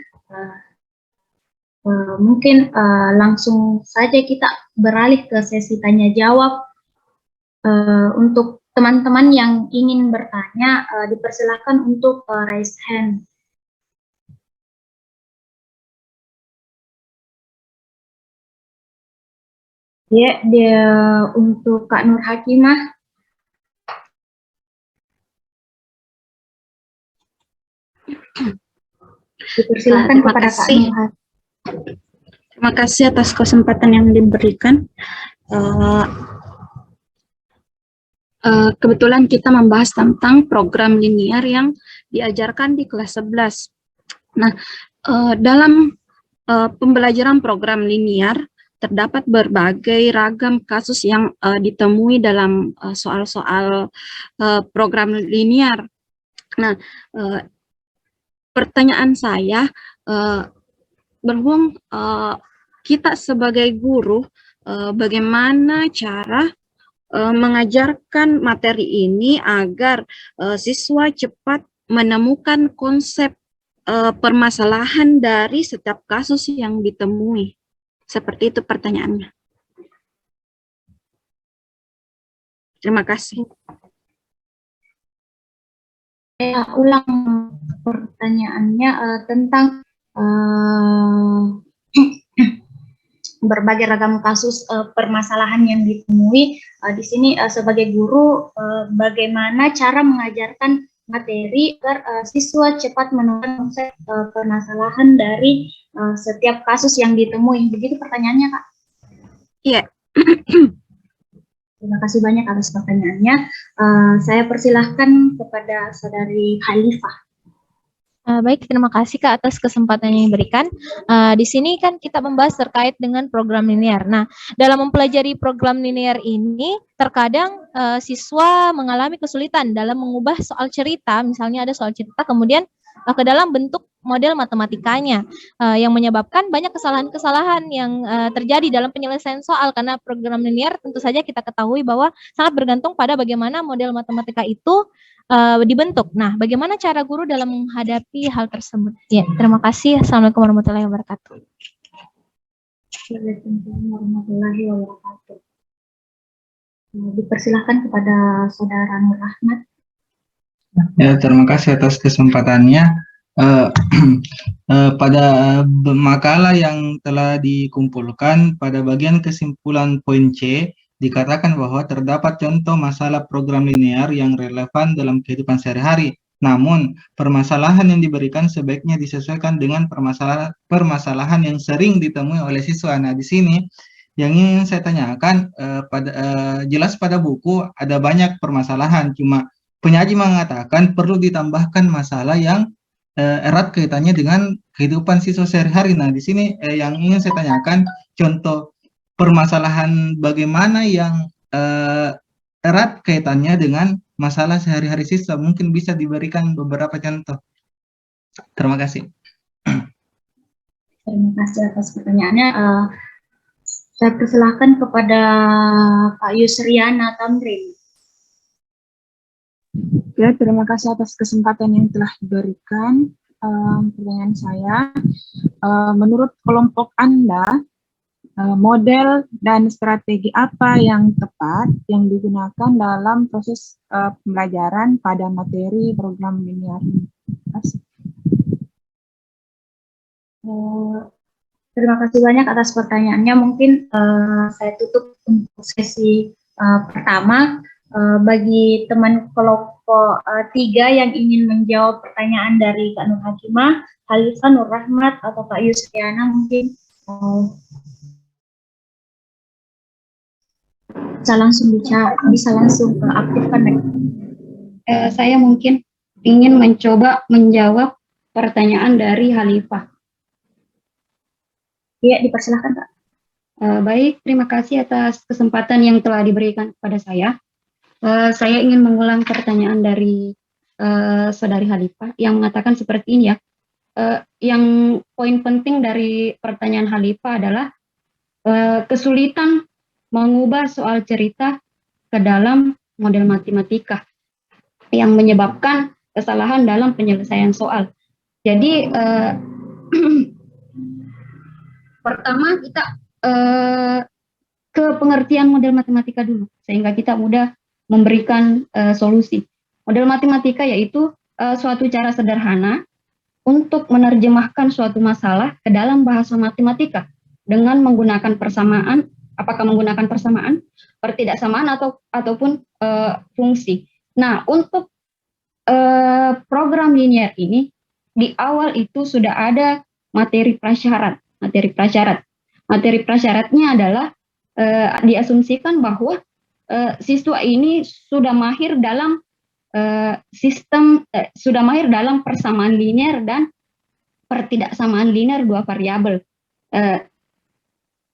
Mungkin langsung saja kita beralih ke sesi tanya jawab. Untuk teman-teman yang ingin bertanya, dipersilakan untuk raise hand. Ya, untuk Kak Nur Hakimah. Dipersilakan kepada Kak Nur Hakimah. Terima kasih atas kesempatan yang diberikan. Kebetulan kita membahas tentang program linear yang diajarkan di kelas 11. Nah, dalam pembelajaran program linear terdapat berbagai ragam kasus yang ditemui dalam soal-soal program linear. Nah, pertanyaan saya, berhubung kita sebagai guru, bagaimana cara mengajarkan materi ini agar siswa cepat menemukan konsep permasalahan dari setiap kasus yang ditemui. Seperti itu pertanyaannya. Terima kasih. Saya ulang pertanyaannya tentang berbagai ragam kasus permasalahan yang ditemui. Di sini sebagai guru, bagaimana cara mengajarkan materi agar siswa cepat menemukan konsep permasalahan dari setiap kasus yang ditemui. Begitu pertanyaannya, Kak? Iya. Terima kasih banyak atas pertanyaannya. Saya persilahkan kepada Saudari Khalifah. Baik, terima kasih Kak atas kesempatan yang diberikan. Di sini kan kita membahas terkait dengan program linear. Nah, dalam mempelajari program linear ini, terkadang siswa mengalami kesulitan dalam mengubah soal cerita, misalnya ada soal cerita, kemudian ke dalam bentuk model matematikanya, yang menyebabkan banyak kesalahan-kesalahan yang terjadi dalam penyelesaian soal, karena program linear tentu saja kita ketahui bahwa sangat bergantung pada bagaimana model matematika itu dibentuk. Nah, bagaimana cara guru dalam menghadapi hal tersebut? Ya, terima kasih. Assalamualaikum warahmatullahi wabarakatuh. Waalaikumsalam warahmatullahi wabarakatuh. Dipersilahkan kepada Saudara Nur Rahmat. Ya, terima kasih atas kesempatannya. Pada makalah yang telah dikumpulkan pada bagian kesimpulan poin C, dikatakan bahwa terdapat contoh masalah program linear yang relevan dalam kehidupan sehari-hari. Namun, permasalahan yang diberikan sebaiknya disesuaikan dengan permasalahan yang sering ditemui oleh siswa. Nah, di sini yang ingin saya tanyakan, jelas pada buku ada banyak permasalahan, cuma penyaji mengatakan perlu ditambahkan masalah yang erat kaitannya dengan kehidupan siswa sehari-hari. Nah, di sini yang ingin saya tanyakan, contoh permasalahan bagaimana yang erat kaitannya dengan masalah sehari-hari siswa, mungkin bisa diberikan beberapa contoh. Terima kasih. Terima kasih atas pertanyaannya. Saya persilahkan kepada Pak Yusriana Tamrin. Ya, terima kasih atas kesempatan yang telah diberikan. Pertanyaan saya, menurut kelompok Anda, model dan strategi apa yang tepat yang digunakan dalam proses pembelajaran pada materi program linear ini? Terima kasih. Terima kasih banyak atas pertanyaannya. Mungkin saya tutup untuk sesi pertama. Bagi teman kelompok 3 yang ingin menjawab pertanyaan dari Kak Nur Hakimah, Khalifah, Nur Rahmat, atau Kak Yusriana, mungkin bisa langsung aktifkan. saya mungkin ingin mencoba menjawab pertanyaan dari Halifah. Ya, dipersilahkan, Kak. Baik, terima kasih atas kesempatan yang telah diberikan kepada saya. Saya ingin mengulang pertanyaan dari Saudari Halifah yang mengatakan seperti ini ya. Yang poin penting dari pertanyaan Halifah adalah kesulitan mengubah soal cerita ke dalam model matematika yang menyebabkan kesalahan dalam penyelesaian soal. Jadi pertama kita ke pengertian model matematika dulu, sehingga kita mudah memberikan solusi. Model matematika yaitu suatu cara sederhana untuk menerjemahkan suatu masalah ke dalam bahasa matematika dengan menggunakan persamaan, apakah menggunakan persamaan, pertidaksamaan ataupun fungsi. Nah, untuk program linear ini di awal itu sudah ada materi prasyarat. Materi prasyaratnya adalah diasumsikan bahwa siswa ini sudah mahir dalam sudah mahir dalam persamaan linear dan pertidaksamaan linear dua variabel.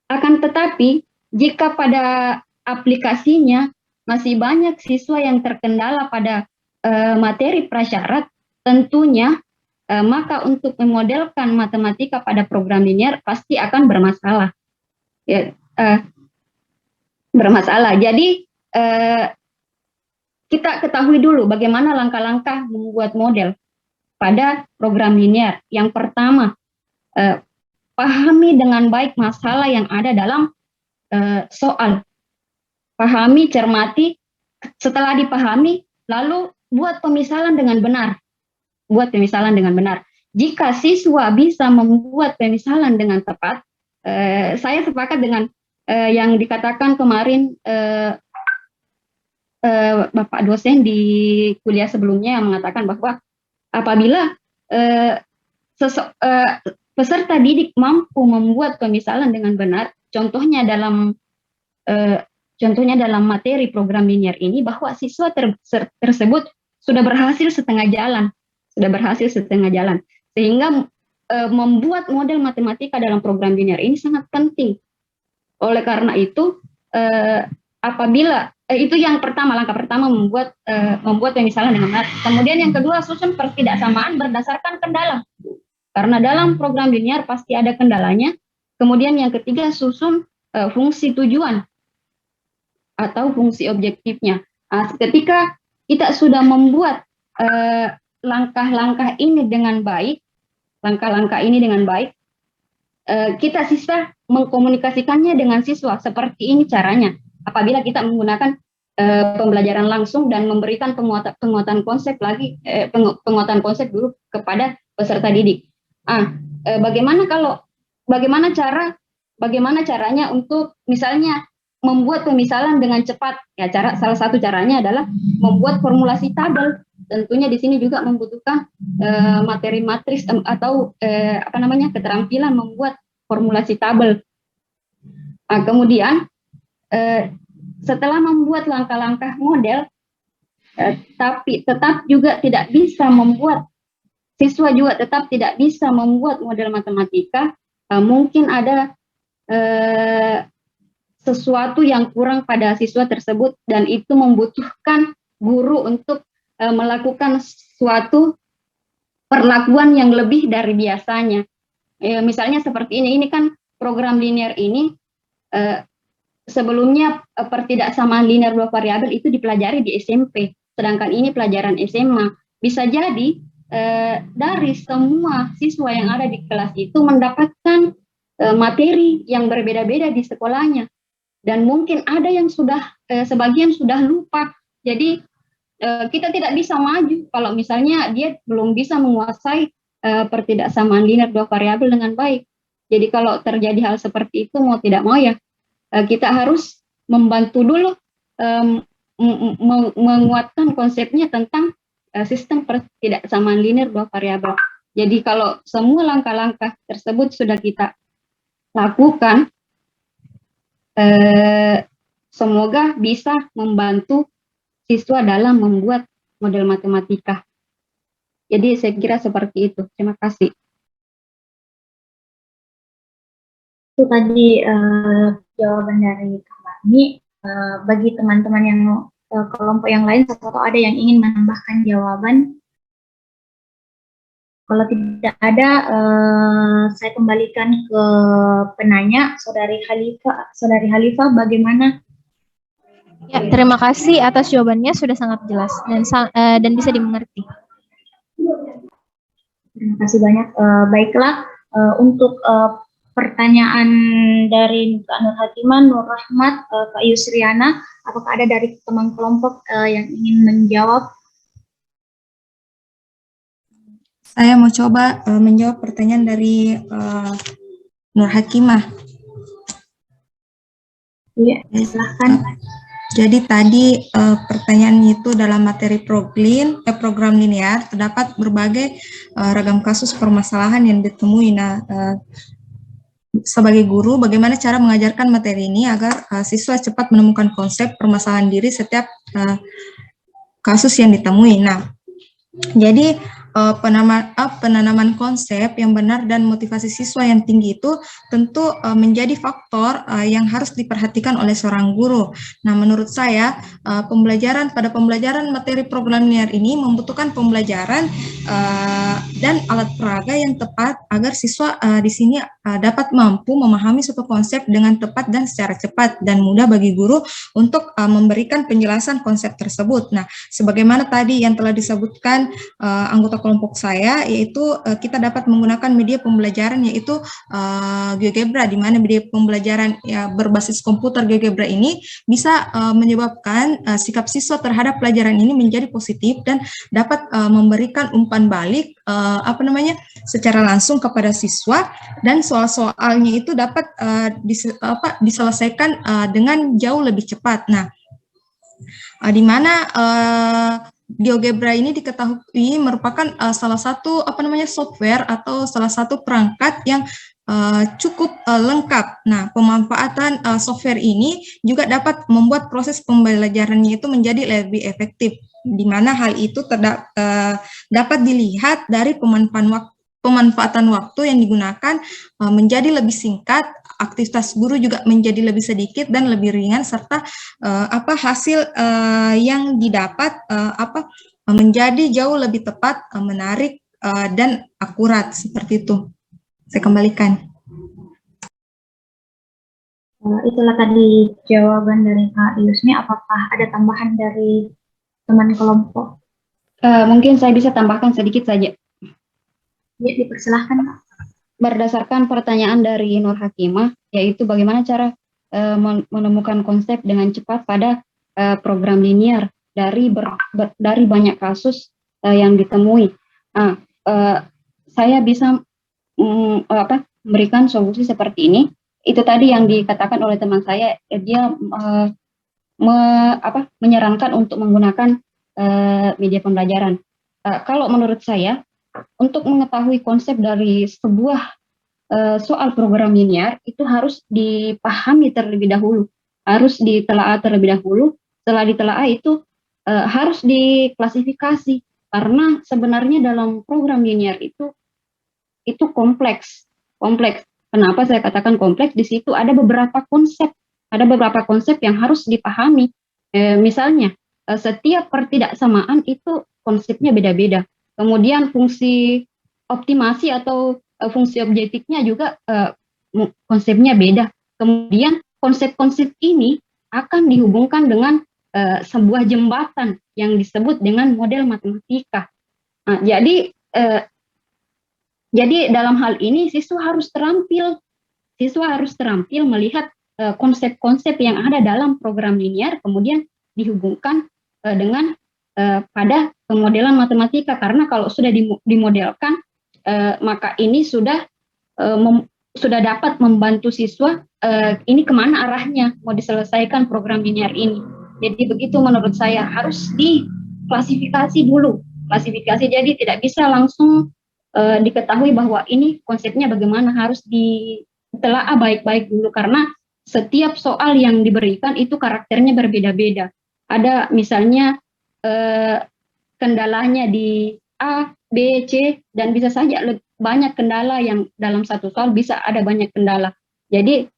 Akan tetapi jika pada aplikasinya masih banyak siswa yang terkendala pada materi prasyarat, tentunya maka untuk memodelkan matematika pada program linear pasti akan bermasalah. Ya, bermasalah. Jadi kita ketahui dulu bagaimana langkah-langkah membuat model pada program linear. Yang pertama, pahami dengan baik masalah yang ada dalam soal. Pahami, cermati, setelah dipahami, lalu buat pemisalan dengan benar. Jika siswa bisa membuat pemisalan dengan tepat, saya sepakat dengan yang dikatakan kemarin Bapak dosen di kuliah sebelumnya yang mengatakan bahwa apabila peserta didik mampu membuat pemisalan dengan benar, contohnya dalam materi program linear ini, bahwa siswa tersebut sudah berhasil setengah jalan, sehingga membuat model matematika dalam program linear ini sangat penting. Oleh karena itu, apabila itu yang pertama, langkah pertama membuat pemisalan dengan benar. Kemudian yang kedua, susun pertidaksamaan berdasarkan kendala. Karena dalam program linear pasti ada kendalanya. Kemudian yang ketiga, susun fungsi tujuan atau fungsi objektifnya. Ketika kita sudah membuat langkah-langkah ini dengan baik, kita siswa mengkomunikasikannya dengan siswa. Seperti ini caranya. Apabila kita menggunakan pembelajaran langsung dan memberikan penguatan konsep dulu kepada peserta didik. Bagaimana caranya untuk misalnya membuat pemisalan dengan cepat? Ya, salah satu caranya adalah membuat formulasi tabel. Tentunya di sini juga membutuhkan materi matris atau keterampilan membuat formulasi tabel. Kemudian setelah membuat langkah-langkah model, tapi tetap juga tidak bisa membuat, siswa juga tetap tidak bisa membuat model matematika, mungkin ada sesuatu yang kurang pada siswa tersebut, dan itu membutuhkan guru untuk melakukan suatu perlakuan yang lebih dari biasanya. Misalnya seperti ini kan program linear ini sebelumnya pertidaksamaan linear dua variabel itu dipelajari di SMP, sedangkan ini pelajaran SMA. Bisa jadi dari semua siswa yang ada di kelas itu mendapatkan materi yang berbeda-beda di sekolahnya, dan mungkin ada yang sebagian sudah lupa. Jadi kita tidak bisa maju kalau misalnya dia belum bisa menguasai pertidaksamaan linear dua variabel dengan baik. Jadi kalau terjadi hal seperti itu, mau tidak mau ya kita harus membantu dulu menguatkan konsepnya tentang sistem pertidaksamaan linear dua variabel. Jadi kalau semua langkah-langkah tersebut sudah kita lakukan, semoga bisa membantu siswa dalam membuat model matematika. Jadi saya kira seperti itu. Terima kasih. Itu tadi jawaban dari Kak Bani. Bagi teman-teman yang kelompok yang lain, atau ada yang ingin menambahkan jawaban? Kalau tidak ada, saya kembalikan ke penanya, Saudari Halifah. Saudari Halifah, bagaimana? Ya, terima kasih atas jawabannya, sudah sangat jelas dan bisa dimengerti. Terima kasih banyak. Baiklah, untuk pertanyaan dari Kak Nur Hatimah, Nur Rahmat, Kak Yusriana, apakah ada dari teman kelompok yang ingin menjawab? Saya mau coba menjawab pertanyaan dari Nur Hakimah. Iya, silahkan. Jadi tadi pertanyaan itu dalam materi program linear terdapat berbagai ragam kasus permasalahan yang ditemui. Nah, sebagai guru, bagaimana cara mengajarkan materi ini agar siswa cepat menemukan konsep permasalahan diri setiap kasus yang ditemui. Nah, jadi penanaman konsep yang benar dan motivasi siswa yang tinggi itu tentu menjadi faktor yang harus diperhatikan oleh seorang guru. Nah, menurut saya pembelajaran materi program linear ini membutuhkan pembelajaran dan alat peraga yang tepat agar siswa di sini dapat mampu memahami suatu konsep dengan tepat dan secara cepat dan mudah bagi guru untuk memberikan penjelasan konsep tersebut. Nah, sebagaimana tadi yang telah disebutkan anggota kelompok saya, yaitu kita dapat menggunakan media pembelajaran yaitu GeoGebra, di mana media pembelajaran berbasis komputer GeoGebra ini bisa menyebabkan sikap siswa terhadap pelajaran ini menjadi positif dan dapat memberikan umpan balik secara langsung kepada siswa, dan soal-soalnya itu dapat diselesaikan dengan jauh lebih cepat. Nah, di mana GeoGebra ini diketahui merupakan salah satu software atau salah satu perangkat yang cukup lengkap. Nah, pemanfaatan software ini juga dapat membuat proses pembelajarannya itu menjadi lebih efektif, di mana hal itu dapat dilihat dari pemanfaatan waktu yang digunakan menjadi lebih singkat, aktivitas guru juga menjadi lebih sedikit dan lebih ringan, serta hasil yang didapat menjadi jauh lebih tepat, menarik, dan akurat, seperti itu. Saya kembalikan. Itulah tadi jawaban dari Kak Yusmi. Apakah ada tambahan dari teman kelompok? Mungkin saya bisa tambahkan sedikit saja. Ya, dipersilahkan, Kak. Berdasarkan pertanyaan dari Nur Hakimah, yaitu bagaimana cara menemukan konsep dengan cepat pada program linear dari banyak kasus yang ditemui. Saya bisa memberikan solusi seperti ini. Itu tadi yang dikatakan oleh teman saya, dia menyarankan untuk menggunakan media pembelajaran. Kalau menurut saya, untuk mengetahui konsep dari sebuah soal program linear itu harus dipahami terlebih dahulu, harus ditelaah terlebih dahulu. Setelah ditelaah itu harus diklasifikasi, karena sebenarnya dalam program linear itu kompleks. Kenapa saya katakan kompleks? Di situ ada beberapa konsep yang harus dipahami. Misalnya setiap pertidaksamaan itu konsepnya beda-beda. Kemudian fungsi optimasi atau fungsi objektifnya juga konsepnya beda. Kemudian konsep-konsep ini akan dihubungkan dengan sebuah jembatan yang disebut dengan model matematika. Nah, jadi dalam hal ini siswa harus terampil melihat konsep-konsep yang ada dalam program linear, kemudian dihubungkan dengan pada pemodelan matematika, karena kalau sudah dimodelkan maka ini sudah dapat membantu siswa ini kemana arahnya mau diselesaikan program linear ini. Jadi begitu menurut saya, harus diklasifikasi dulu. Jadi tidak bisa langsung diketahui bahwa ini konsepnya bagaimana, harus ditelaah baik-baik dulu, karena setiap soal yang diberikan itu karakternya berbeda-beda. Ada misalnya kendalanya di A, B, C, dan bisa saja banyak kendala yang dalam satu soal bisa ada banyak kendala. Jadi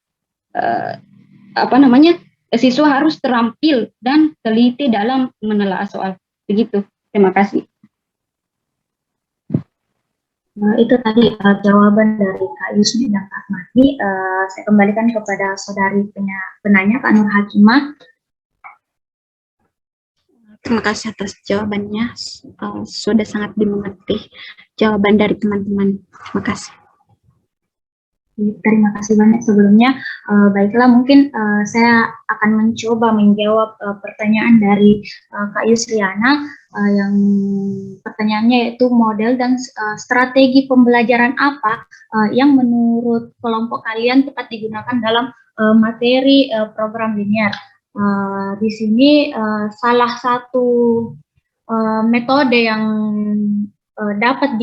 siswa harus terampil dan teliti dalam menelaah soal. Begitu. Terima kasih. Itu tadi jawaban dari Kak Yusmi dan Kak Mahdi. Saya kembalikan kepada saudari penanya, Kak Nur Hakimah. Terima kasih atas jawabannya. Sudah sangat dimengerti jawaban dari teman-teman. Terima kasih. Terima kasih banyak sebelumnya. Baiklah, mungkin saya akan mencoba menjawab pertanyaan dari Kak Yusriana, yang pertanyaannya yaitu model dan strategi pembelajaran apa yang menurut kelompok kalian tepat digunakan dalam materi program linear. Di sini salah satu metode yang dapat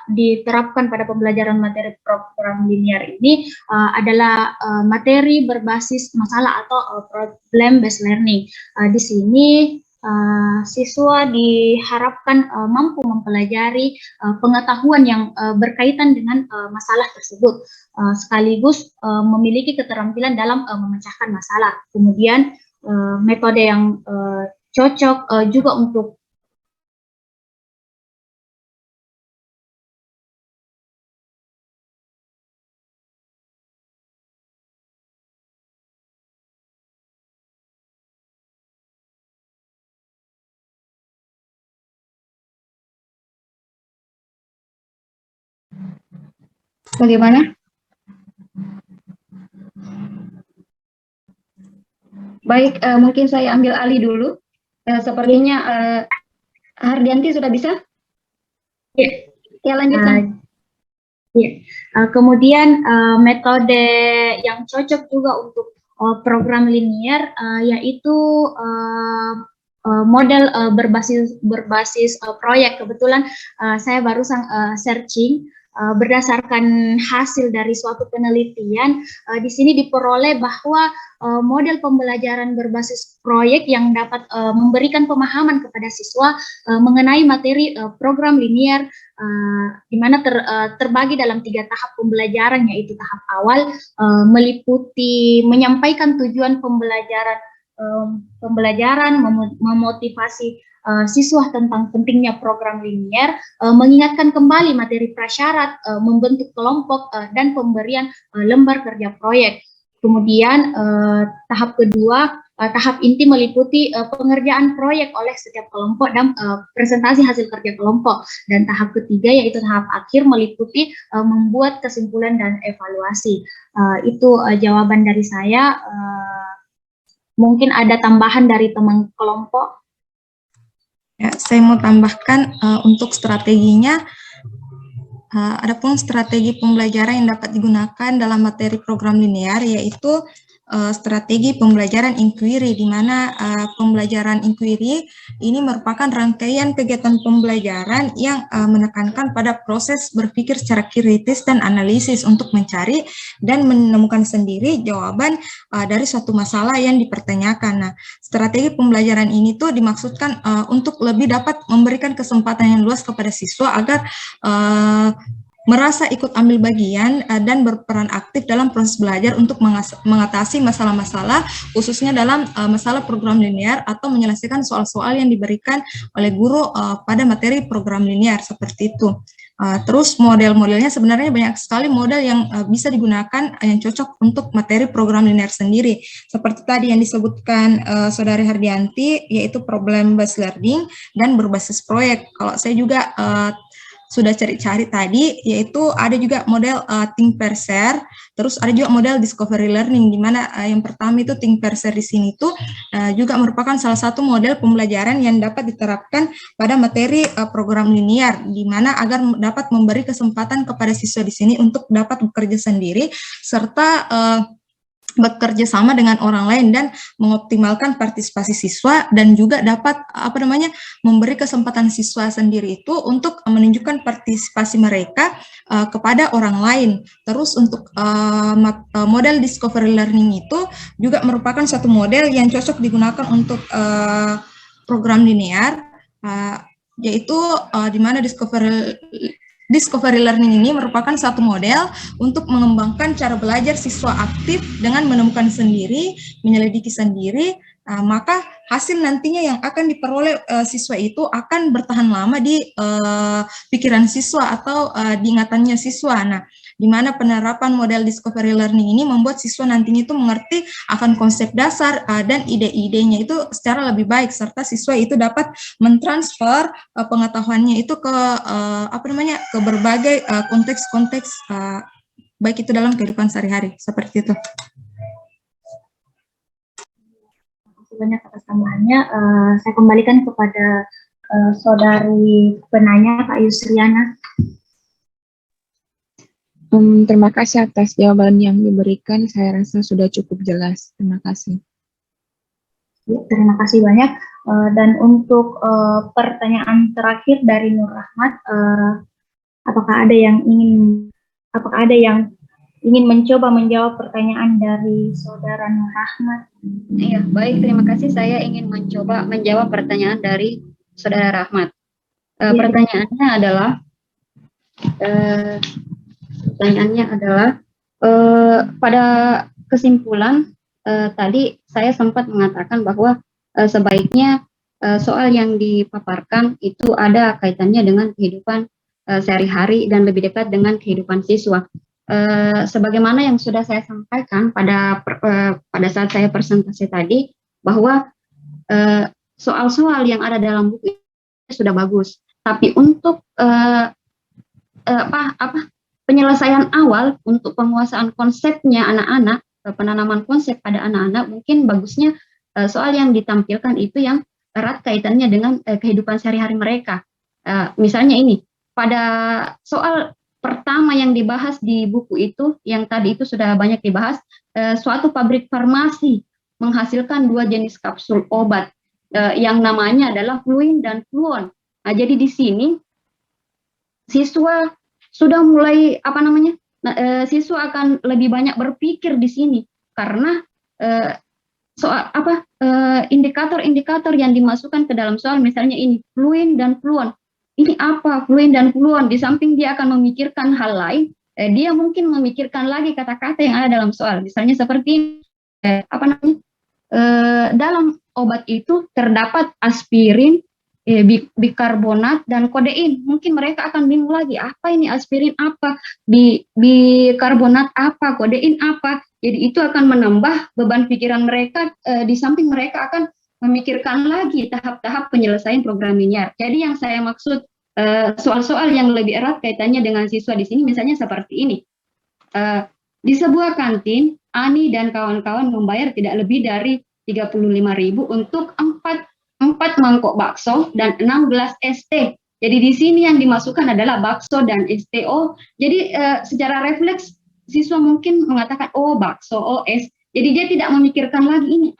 diterapkan pada pembelajaran materi program linear ini adalah materi berbasis masalah atau problem based learning. Di sini siswa diharapkan mampu mempelajari pengetahuan yang berkaitan dengan masalah tersebut, sekaligus memiliki keterampilan dalam memecahkan masalah. Kemudian metode yang cocok juga untuk Bagaimana? Baik, mungkin saya ambil alih dulu. Sepertinya Hardianti sudah bisa? Ya, lanjutkan. Kemudian metode yang cocok juga untuk program linear yaitu model berbasis proyek. Kebetulan saya barusan searching berdasarkan hasil dari suatu penelitian. Di sini diperoleh bahwa model pembelajaran berbasis proyek yang dapat memberikan pemahaman kepada siswa mengenai materi program linear, di mana terbagi dalam 3 tahap pembelajaran, yaitu tahap awal meliputi menyampaikan tujuan pembelajaran, memotivasi siswa tentang pentingnya program linear, mengingatkan kembali materi prasyarat, membentuk kelompok, dan pemberian lembar kerja proyek. Kemudian tahap kedua, tahap inti meliputi pengerjaan proyek oleh setiap kelompok dan presentasi hasil kerja kelompok. Dan tahap ketiga yaitu tahap akhir meliputi membuat kesimpulan dan evaluasi. Itu jawaban dari saya. Mungkin ada tambahan dari teman kelompok. Ya, saya mau tambahkan untuk strateginya. Adapun strategi pembelajaran yang dapat digunakan dalam materi program linear yaitu strategi pembelajaran inquiry, di mana pembelajaran inquiry ini merupakan rangkaian kegiatan pembelajaran yang menekankan pada proses berpikir secara kritis dan analisis untuk mencari dan menemukan sendiri jawaban dari suatu masalah yang dipertanyakan. Nah, strategi pembelajaran ini tuh dimaksudkan untuk lebih dapat memberikan kesempatan yang luas kepada siswa agar merasa ikut ambil bagian dan berperan aktif dalam proses belajar untuk mengatasi masalah-masalah, khususnya dalam masalah program linear atau menyelesaikan soal-soal yang diberikan oleh guru pada materi program linear, seperti itu. Terus model-modelnya sebenarnya banyak sekali model yang bisa digunakan yang cocok untuk materi program linear sendiri. Seperti tadi yang disebutkan Saudari Hardianti, yaitu problem based learning dan berbasis proyek. Kalau saya juga sudah cari-cari tadi, yaitu ada juga model think pair share, terus ada juga model discovery learning, di mana yang pertama itu think pair share di sini itu juga merupakan salah satu model pembelajaran yang dapat diterapkan pada materi program linear, di mana agar dapat memberi kesempatan kepada siswa di sini untuk dapat bekerja sendiri, serta bekerja sama dengan orang lain dan mengoptimalkan partisipasi siswa, dan juga dapat memberi kesempatan siswa sendiri itu untuk menunjukkan partisipasi mereka kepada orang lain. Terus untuk model discovery learning itu juga merupakan satu model yang cocok digunakan untuk program linear, yaitu di mana Discovery Learning ini merupakan satu model untuk mengembangkan cara belajar siswa aktif dengan menemukan sendiri, menyelidiki sendiri, maka hasil nantinya yang akan diperoleh siswa itu akan bertahan lama di pikiran siswa atau di ingatannya siswa. Nah, di mana penerapan model Discovery Learning ini membuat siswa nantinya itu mengerti akan konsep dasar dan ide-idenya itu secara lebih baik, serta siswa itu dapat mentransfer pengetahuannya itu ke ke berbagai konteks-konteks baik itu dalam kehidupan sehari-hari, seperti itu. Terima kasih banyak atas tambahannya. Saya kembalikan kepada saudari penanya, Kak Yusriana. Terima kasih atas jawaban yang diberikan. Saya rasa sudah cukup jelas. Terima kasih. Ya, terima kasih banyak. Dan untuk pertanyaan terakhir dari Nur Rahmat, apakah ada yang ingin mencoba menjawab pertanyaan dari saudara Nur Rahmat? Iya, baik, terima kasih. Saya ingin mencoba menjawab pertanyaan dari saudara Rahmat. Pertanyaannya adalah, pada kesimpulan tadi saya sempat mengatakan bahwa sebaiknya soal yang dipaparkan itu ada kaitannya dengan kehidupan sehari-hari dan lebih dekat dengan kehidupan siswa. Sebagaimana yang sudah saya sampaikan pada saat saya presentasi tadi, bahwa soal-soal yang ada dalam buku itu sudah bagus, tapi untuk penyelesaian awal untuk penguasaan konsepnya anak-anak, penanaman konsep pada anak-anak, mungkin bagusnya soal yang ditampilkan itu yang erat kaitannya dengan kehidupan sehari-hari mereka. Misalnya ini, pada soal pertama yang dibahas di buku itu, yang tadi itu sudah banyak dibahas, suatu pabrik farmasi menghasilkan 2 jenis kapsul obat, yang namanya adalah Fluin dan Fluon. Nah, jadi di sini siswa sudah mulai siswa akan lebih banyak berpikir di sini karena soal indikator-indikator yang dimasukkan ke dalam soal, misalnya ini Fluin dan Fluon. Ini apa Fluin dan Fluon? Di samping dia akan memikirkan hal lain, dia mungkin memikirkan lagi kata-kata yang ada dalam soal. Misalnya seperti dalam obat itu terdapat aspirin, bikarbonat dan kodein. Mungkin mereka akan bingung lagi, apa ini aspirin apa, bikarbonat apa, kodein apa. Jadi itu akan menambah beban pikiran mereka, di samping mereka akan memikirkan lagi tahap-tahap penyelesaian program linear. Jadi yang saya maksud soal-soal yang lebih erat kaitannya dengan siswa di sini, misalnya seperti ini. Di sebuah kantin, Ani dan kawan-kawan membayar tidak lebih dari 35.000 untuk 4 mangkok bakso dan 6 gelas es teh. Jadi di sini yang dimasukkan adalah bakso dan es teh. Jadi secara refleks siswa mungkin mengatakan, oh bakso, oh es. Jadi dia tidak memikirkan lagi ini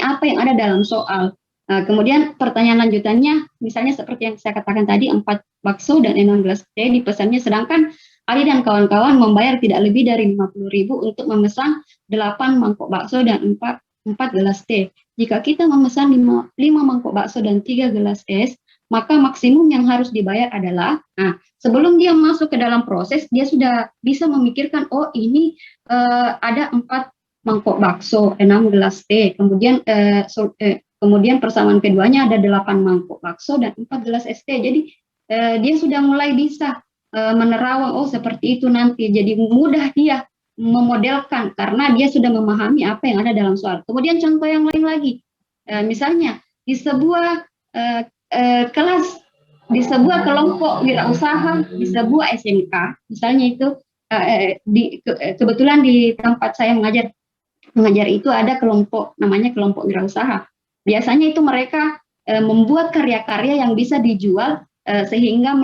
apa yang ada dalam soal. Kemudian pertanyaan lanjutannya, misalnya seperti yang saya katakan tadi, 4 bakso dan 6 gelas teh dipesannya, sedangkan Ali dan kawan-kawan membayar tidak lebih dari 50.000 untuk memesan 8 mangkok bakso dan 4 gelas teh. Jika kita memesan 5 mangkok bakso dan 3 gelas es, maka maksimum yang harus dibayar adalah, sebelum dia masuk ke dalam proses, dia sudah bisa memikirkan, oh ini ada 4 mangkok bakso, 6 gelas teh, kemudian persamaan keduanya ada 8 mangkok bakso dan 4 gelas es teh. Jadi dia sudah mulai bisa menerawang, oh seperti itu nanti. Jadi mudah dia memodelkan karena dia sudah memahami apa yang ada dalam soal. Kemudian contoh yang lain lagi, misalnya di sebuah kelas, di sebuah kelompok wirausaha, di sebuah SMK, misalnya itu kebetulan di tempat saya mengajar itu ada kelompok, namanya kelompok wirausaha. Biasanya itu mereka membuat karya-karya yang bisa dijual sehingga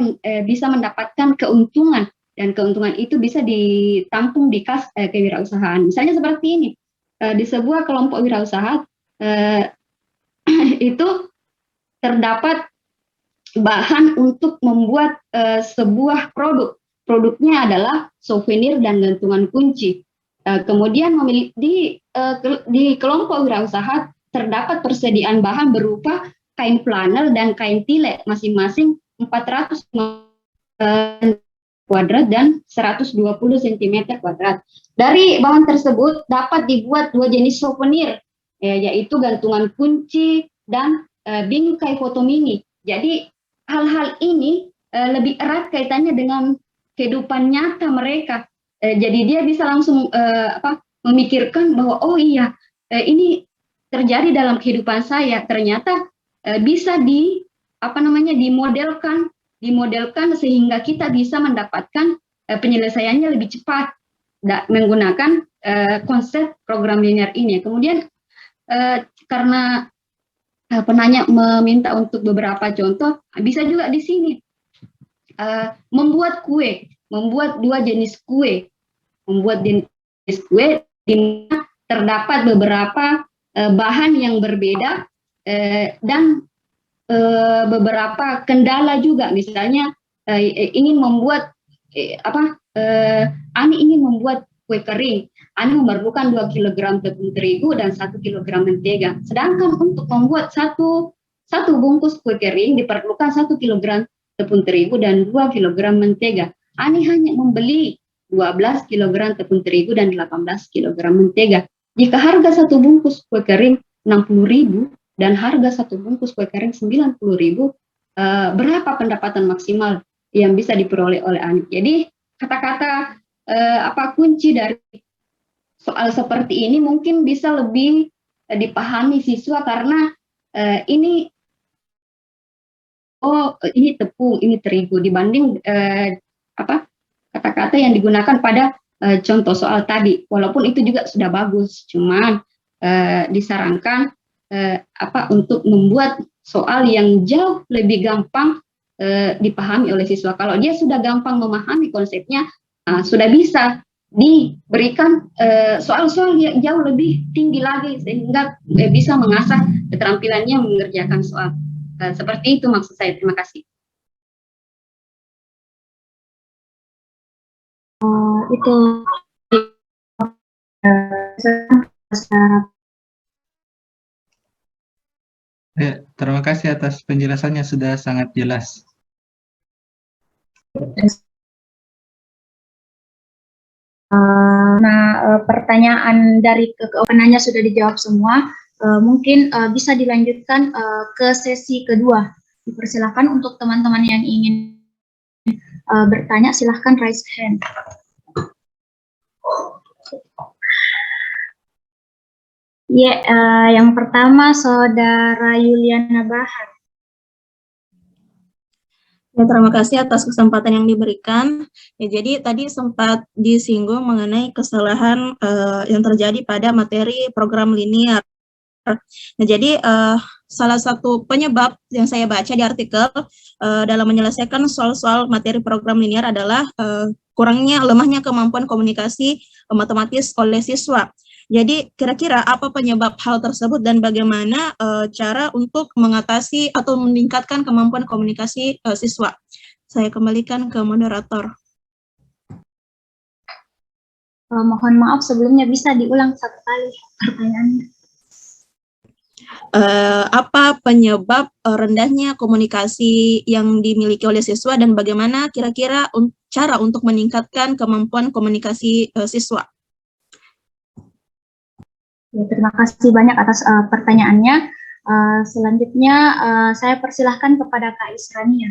bisa mendapatkan keuntungan, dan keuntungan itu bisa ditampung di kas kewirausahaan. Misalnya seperti ini, di sebuah kelompok wirausaha itu terdapat bahan untuk membuat sebuah produk. Produknya adalah souvenir dan gantungan kunci. Kemudian di kelompok wirausaha terdapat persediaan bahan berupa kain flanel dan kain tile masing-masing 400 kuadrat dan 120 cm kuadrat. Dari bahan tersebut dapat dibuat dua jenis souvenir, yaitu gantungan kunci dan bingkai foto mini. Jadi hal-hal ini lebih erat kaitannya dengan kehidupan nyata mereka. Jadi dia bisa langsung memikirkan bahwa oh iya ini terjadi dalam kehidupan saya. Ternyata bisa dimodelkan sehingga kita bisa mendapatkan penyelesaiannya lebih cepat menggunakan konsep program linear ini. Kemudian karena penanya meminta untuk beberapa contoh, bisa juga di sini membuat dua jenis kue, di mana terdapat beberapa bahan yang berbeda dan beberapa kendala juga. Misalnya ingin membuat Ani ingin membuat kue kering. Ani memerlukan 2 kg tepung terigu dan 1 kg mentega. Sedangkan untuk membuat satu bungkus kue kering diperlukan 1 kg tepung terigu dan 2 kg mentega. Ani hanya membeli 12 kg tepung terigu dan 18 kg mentega. Jika harga satu bungkus kue kering 60.000 dan harga satu bungkus kue kering 90.000, berapa pendapatan maksimal yang bisa diperoleh oleh Ani? Jadi kata-kata kunci dari soal seperti ini mungkin bisa lebih dipahami siswa karena ini tepung, ini terigu dibanding kata-kata yang digunakan pada contoh soal tadi. Walaupun itu juga sudah bagus, cuman disarankan untuk membuat soal yang jauh lebih gampang dipahami oleh siswa. Kalau dia sudah gampang memahami konsepnya, sudah bisa diberikan soal-soal yang jauh lebih tinggi lagi sehingga bisa mengasah keterampilannya mengerjakan soal. Seperti itu maksud saya. Terima kasih. Itu terima kasih atas penjelasannya, sudah sangat jelas. Pertanyaan dari penanya sudah dijawab semua. Mungkin bisa dilanjutkan ke sesi kedua. Dipersilakan untuk teman-teman yang ingin bertanya, silahkan raise hand. Yang pertama Saudara Yuliana Bahar. Ya, terima kasih atas kesempatan yang diberikan. Ya, jadi tadi sempat disinggung mengenai kesalahan yang terjadi pada materi program linear. Nah, jadi salah satu penyebab yang saya baca di artikel dalam menyelesaikan soal-soal materi program linear adalah lemahnya kemampuan komunikasi matematis oleh siswa. Jadi kira-kira apa penyebab hal tersebut dan bagaimana cara untuk mengatasi atau meningkatkan kemampuan komunikasi siswa? Saya kembalikan ke moderator. Mohon maaf sebelumnya bisa diulang satu kali pertanyaannya. Apa penyebab rendahnya komunikasi yang dimiliki oleh siswa dan bagaimana kira-kira cara untuk meningkatkan kemampuan komunikasi siswa? Ya, terima kasih banyak atas pertanyaannya. Selanjutnya saya persilahkan kepada Kak Isrania.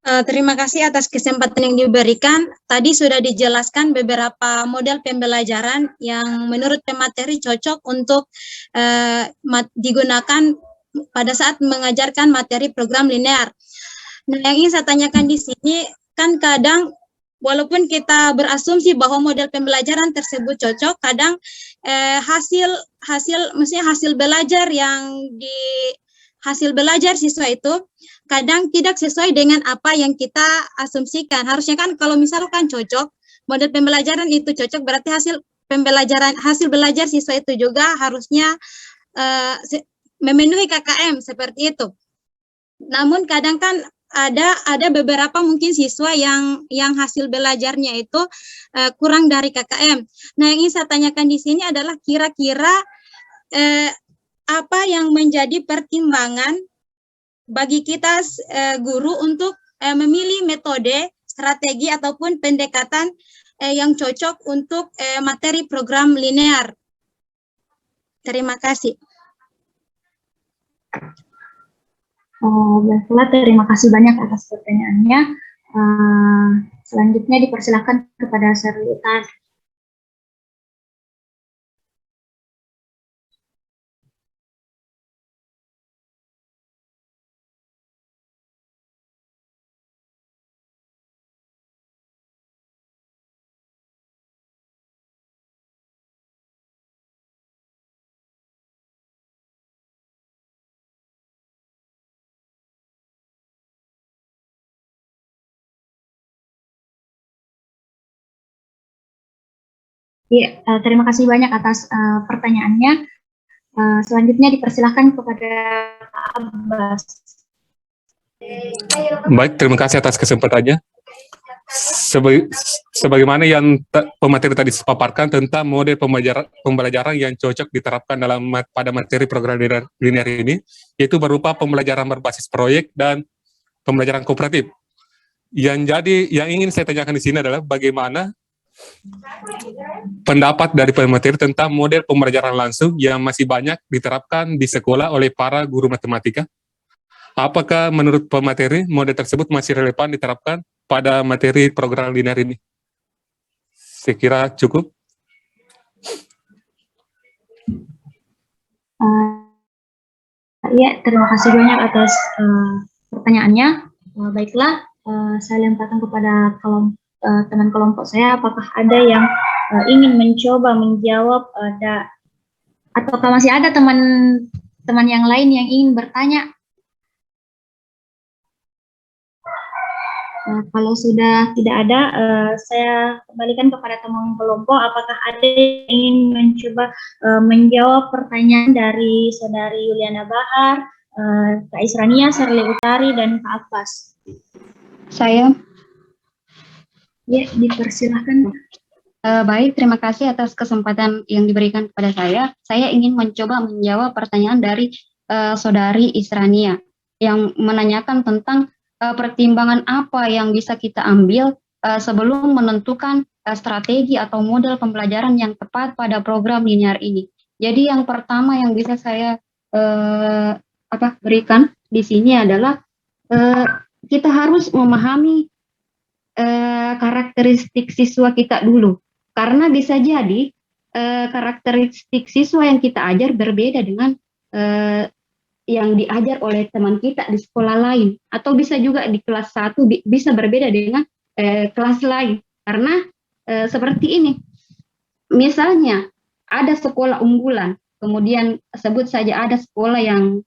Terima kasih atas kesempatan yang diberikan. Tadi sudah dijelaskan beberapa model pembelajaran yang menurut pemateri cocok untuk digunakan pada saat mengajarkan materi program linear. Nah, yang ingin saya tanyakan di sini, kan kadang walaupun kita berasumsi bahwa model pembelajaran tersebut cocok, kadang hasil belajar siswa itu kadang tidak sesuai dengan apa yang kita asumsikan. Harusnya kan kalau misalkan cocok, model pembelajaran itu cocok, berarti hasil belajar siswa itu juga harusnya memenuhi KKM seperti itu. Namun kadang kan ada beberapa mungkin siswa yang hasil belajarnya itu kurang dari KKM. Nah, yang ingin saya tanyakan di sini adalah kira-kira apa yang menjadi pertimbangan bagi kita guru untuk memilih metode, strategi ataupun pendekatan yang cocok untuk materi program linear. Terima kasih. Baiklah, terima kasih banyak atas pertanyaannya. Selanjutnya dipersilakan kepada Sherly Utari. Ya, terima kasih banyak atas pertanyaannya. Selanjutnya dipersilahkan kepada Pak Abbas. Baik, terima kasih atas kesempatannya. Sebagaimana yang pemateri tadi paparkan tentang model pembelajaran yang cocok diterapkan pada materi program linear ini, yaitu berupa pembelajaran berbasis proyek dan pembelajaran kooperatif. Yang ingin saya tanyakan di sini adalah bagaimana pendapat dari pemateri tentang model pembelajaran langsung yang masih banyak diterapkan di sekolah oleh para guru matematika. Apakah menurut pemateri model tersebut masih relevan diterapkan pada materi program linear ini? Saya kira cukup. Ya, terima kasih banyak atas pertanyaannya. Baiklah, saya lemparkan kepada teman kelompok saya, apakah ada yang ingin mencoba menjawab ataukah masih ada teman-teman yang lain yang ingin bertanya? Kalau sudah tidak ada, saya kembalikan kepada teman kelompok, apakah ada yang ingin mencoba menjawab pertanyaan dari Saudari Yuliana Bahar, Kak Isrania, Sherly Utari, dan Kak Abbas? Saya. Ya, dipersilahkan. Baik, terima kasih atas kesempatan yang diberikan kepada saya. Saya ingin mencoba menjawab pertanyaan dari Saudari Isrania yang menanyakan tentang pertimbangan apa yang bisa kita ambil sebelum menentukan strategi atau model pembelajaran yang tepat pada program linear ini. Jadi yang pertama yang bisa saya berikan di sini adalah kita harus memahami karakteristik siswa kita dulu, karena bisa jadi karakteristik siswa yang kita ajar berbeda dengan yang diajar oleh teman kita di sekolah lain, atau bisa juga di kelas 1 bisa berbeda dengan kelas lain. Karena seperti ini, misalnya ada sekolah unggulan, kemudian sebut saja ada sekolah yang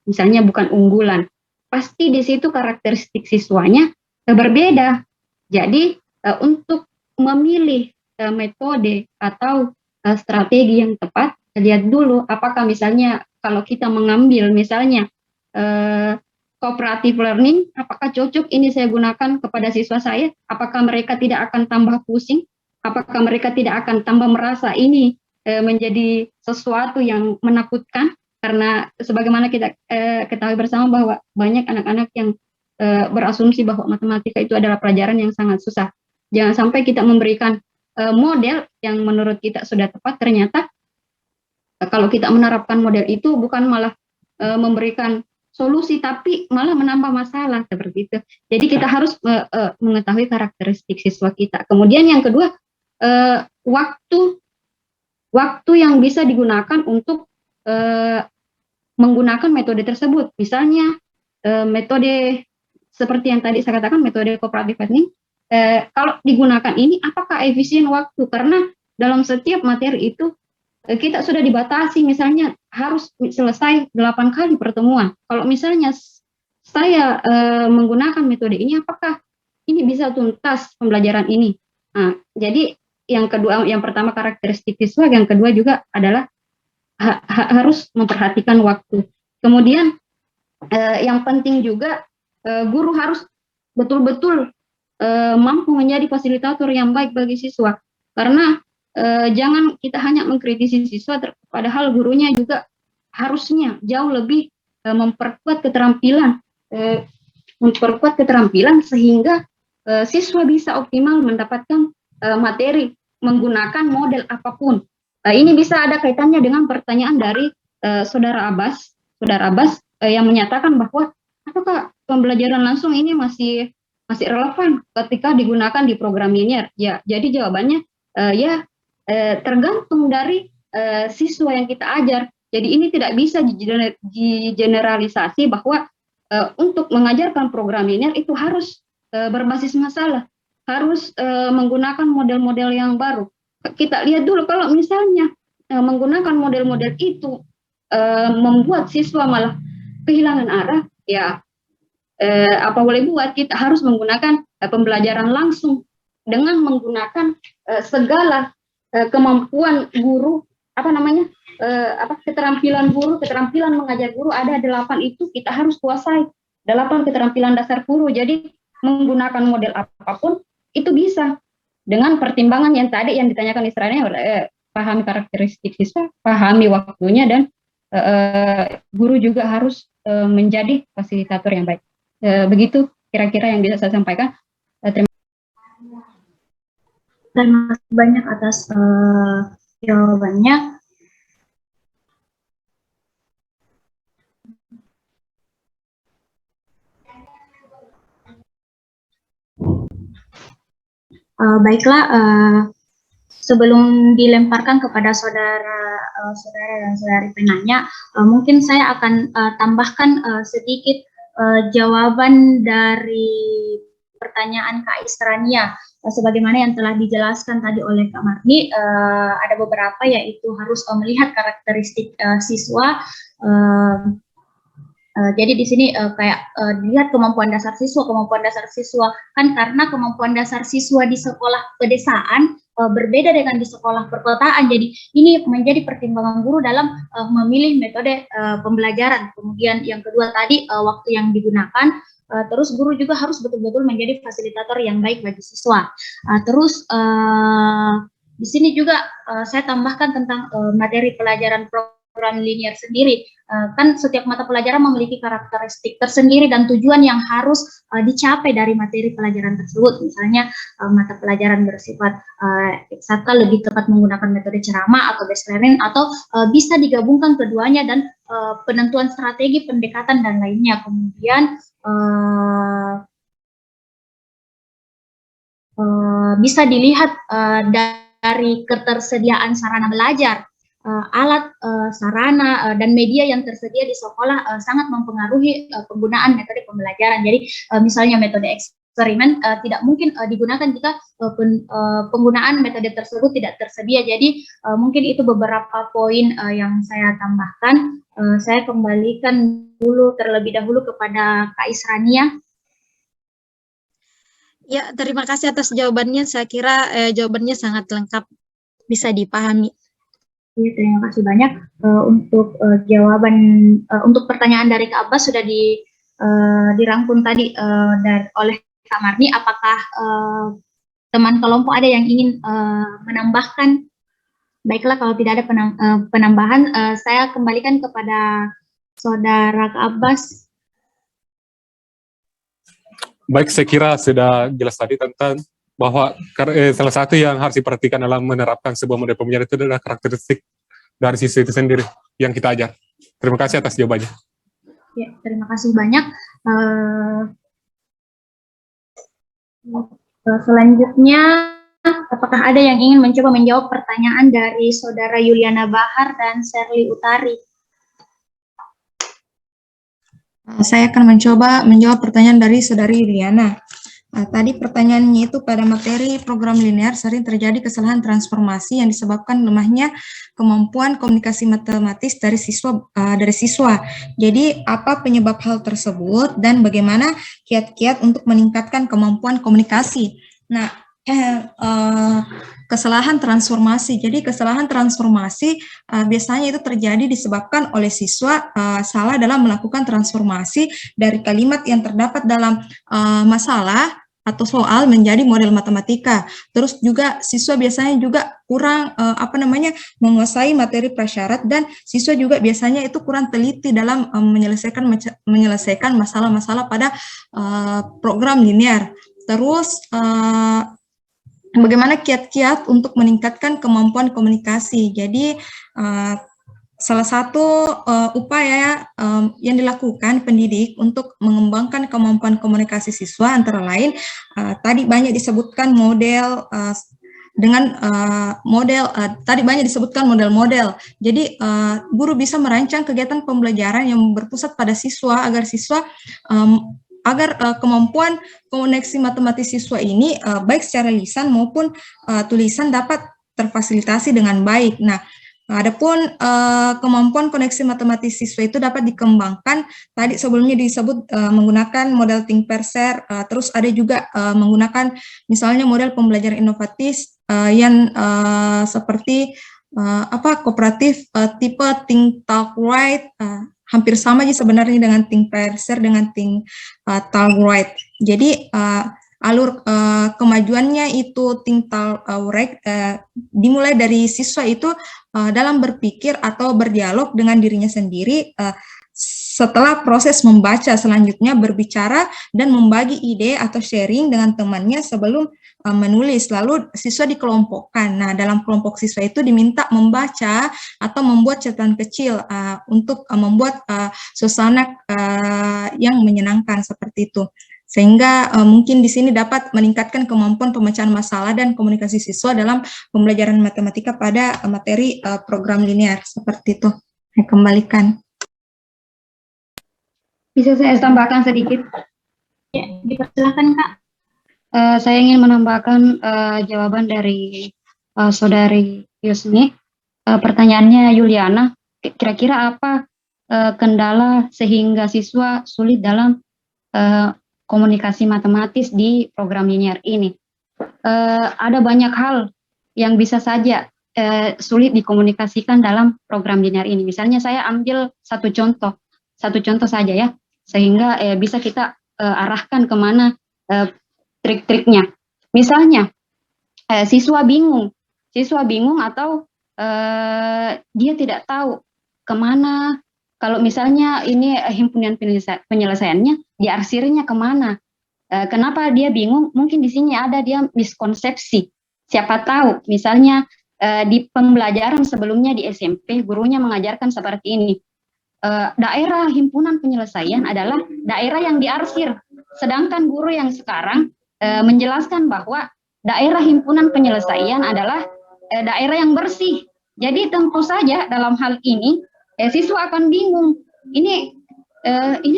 misalnya bukan unggulan, pasti di situ karakteristik siswanya berbeda. Jadi untuk memilih metode atau strategi yang tepat, lihat dulu apakah misalnya kalau kita mengambil misalnya cooperative learning, apakah cocok ini saya gunakan kepada siswa saya? Apakah mereka tidak akan tambah pusing? Apakah mereka tidak akan tambah merasa ini menjadi sesuatu yang menakutkan? Karena sebagaimana kita ketahui bersama bahwa banyak anak-anak yang berasumsi bahwa matematika itu adalah pelajaran yang sangat susah. Jangan sampai kita memberikan model yang menurut kita sudah tepat, ternyata kalau kita menerapkan model itu bukan malah memberikan solusi, tapi malah menambah masalah seperti itu. Jadi kita harus mengetahui karakteristik siswa kita. Kemudian yang kedua, waktu yang bisa digunakan untuk menggunakan metode tersebut. Misalnya metode seperti yang tadi saya katakan, metode cooperative learning, kalau digunakan ini apakah efisien waktu? Karena dalam setiap materi itu kita sudah dibatasi, misalnya harus selesai 8 kali pertemuan. Kalau misalnya saya menggunakan metode ini, apakah ini bisa tuntas pembelajaran ini? Nah, jadi yang kedua, yang pertama karakteristik siswa, yang kedua juga adalah harus memperhatikan waktu. Kemudian yang penting juga guru harus betul-betul mampu menjadi fasilitator yang baik bagi siswa, karena jangan kita hanya mengkritisi siswa, padahal gurunya juga harusnya jauh lebih memperkuat keterampilan sehingga siswa bisa optimal mendapatkan materi menggunakan model apapun. Ini bisa ada kaitannya dengan pertanyaan dari Saudara Abbas yang menyatakan bahwa apakah pembelajaran langsung ini masih relevan ketika digunakan di program linear? Ya, jadi jawabannya tergantung dari siswa yang kita ajar. Jadi ini tidak bisa digeneralisasi bahwa untuk mengajarkan program linear itu harus berbasis masalah, harus menggunakan model-model yang baru. Kita lihat dulu kalau misalnya menggunakan model-model itu membuat siswa malah kehilangan arah, ya apa boleh buat, kita harus menggunakan pembelajaran langsung dengan menggunakan segala kemampuan guru, keterampilan guru, keterampilan mengajar guru, ada 8 itu kita harus kuasai, 8 keterampilan dasar guru. Jadi menggunakan model apapun itu bisa, dengan pertimbangan yang tadi yang ditanyakan istilahnya, pahami karakteristik siswa, pahami waktunya, dan guru juga harus menjadi fasilitator yang baik. Begitu kira-kira yang bisa saya sampaikan. Terima kasih banyak atas jawabannya. Baiklah, sebelum dilemparkan kepada saudara dan saudari penanya, mungkin saya akan tambahkan sedikit jawaban dari pertanyaan Kak Isrania. Sebagaimana yang telah dijelaskan tadi oleh Kak Marni, ada beberapa, yaitu harus melihat karakteristik siswa. Jadi di sini dilihat kemampuan dasar siswa kan, karena kemampuan dasar siswa di sekolah pedesaan berbeda dengan di sekolah perkotaan. Jadi ini menjadi pertimbangan guru dalam memilih metode pembelajaran. Kemudian yang kedua tadi, waktu yang digunakan. Terus guru juga harus betul-betul menjadi fasilitator yang baik bagi siswa. Terus di sini juga saya tambahkan tentang materi pelajaran program linear sendiri. Kan setiap mata pelajaran memiliki karakteristik tersendiri dan tujuan yang harus dicapai dari materi pelajaran tersebut. Misalnya mata pelajaran bersifat eksakta lebih tepat menggunakan metode ceramah atau based learning, atau bisa digabungkan keduanya dan penentuan strategi pendekatan dan lainnya. Kemudian bisa dilihat dari ketersediaan sarana belajar. Alat, sarana, dan media yang tersedia di sekolah sangat mempengaruhi penggunaan metode pembelajaran. Jadi misalnya metode eksperimen tidak mungkin digunakan jika penggunaan metode tersebut tidak tersedia. Jadi mungkin itu beberapa poin yang saya tambahkan. Saya kembalikan terlebih dahulu kepada Kak Isrania. Ya, terima kasih atas jawabannya. Saya kira jawabannya sangat lengkap, bisa dipahami. Ya, terima kasih banyak untuk jawaban, untuk pertanyaan dari Kak Abbas sudah dirangkum tadi oleh Kak Marni. Apakah teman kelompok ada yang ingin menambahkan? Baiklah, kalau tidak ada penambahan, saya kembalikan kepada saudara Kak Abbas. Baik, saya kira sudah jelas tadi tentang bahwa salah satu yang harus diperhatikan dalam menerapkan sebuah model pembelajaran itu adalah karakteristik dari siswa itu sendiri yang kita ajar. Terima kasih atas jawabannya. Ya, terima kasih banyak. Selanjutnya, apakah ada yang ingin mencoba menjawab pertanyaan dari saudara Yuliana Bahar dan Sherly Utari? Saya akan mencoba menjawab pertanyaan dari saudari Yuliana. Tadi pertanyaannya itu, pada materi program linear sering terjadi kesalahan transformasi yang disebabkan lemahnya kemampuan komunikasi matematis dari siswa. Jadi apa penyebab hal tersebut dan bagaimana kiat-kiat untuk meningkatkan kemampuan komunikasi? Nah, kesalahan transformasi. Jadi kesalahan transformasi biasanya itu terjadi disebabkan oleh siswa salah dalam melakukan transformasi dari kalimat yang terdapat dalam masalah atau soal menjadi model matematika. Terus juga siswa biasanya juga kurang menguasai materi prasyarat, dan siswa juga biasanya itu kurang teliti dalam menyelesaikan masalah-masalah pada program linear. Terus bagaimana kiat-kiat untuk meningkatkan kemampuan komunikasi. Jadi salah satu upaya yang dilakukan pendidik untuk mengembangkan kemampuan komunikasi siswa antara lain tadi banyak disebutkan model-model. Jadi guru bisa merancang kegiatan pembelajaran yang berpusat pada siswa agar kemampuan koneksi matematis siswa ini baik secara lisan maupun tulisan dapat terfasilitasi dengan baik. Nah, adapun kemampuan koneksi matematis siswa itu dapat dikembangkan, tadi sebelumnya disebut menggunakan model think pair share, terus ada juga menggunakan misalnya model pembelajaran inovatif yang seperti kooperatif tipe think talk write, hampir sama aja sebenarnya dengan think pair share dengan think talk write. Jadi alur kemajuannya itu think talk write dimulai dari siswa itu dalam berpikir atau berdialog dengan dirinya sendiri, setelah proses membaca selanjutnya berbicara dan membagi ide atau sharing dengan temannya sebelum menulis, lalu siswa dikelompokkan. Nah, dalam kelompok siswa itu diminta membaca atau membuat catatan kecil untuk membuat suasana yang menyenangkan seperti itu. Sehingga mungkin di sini dapat meningkatkan kemampuan pemecahan masalah dan komunikasi siswa dalam pembelajaran matematika pada materi program linear seperti itu. Saya kembalikan. Bisa saya tambahkan sedikit? Ya, dipersilakan Kak. Saya ingin menambahkan jawaban dari Saudari Yusni. Pertanyaannya Yuliana, kira-kira apa kendala sehingga siswa sulit dalam komunikasi matematis di program linear ini? Ada banyak hal yang bisa saja sulit dikomunikasikan dalam program linear ini. Misalnya saya ambil satu contoh saja ya, sehingga bisa kita arahkan kemana trik-triknya. Misalnya siswa bingung atau dia tidak tahu kemana, kalau misalnya ini himpunan penyelesaiannya, diarsirnya kemana. Kenapa dia bingung? Mungkin di sini ada dia miskonsepsi. Siapa tahu misalnya di pembelajaran sebelumnya di SMP gurunya mengajarkan seperti ini. Daerah himpunan penyelesaian adalah daerah yang diarsir, sedangkan guru yang sekarang menjelaskan bahwa daerah himpunan penyelesaian adalah daerah yang bersih. Jadi tentu saja dalam hal ini siswa akan bingung. Ini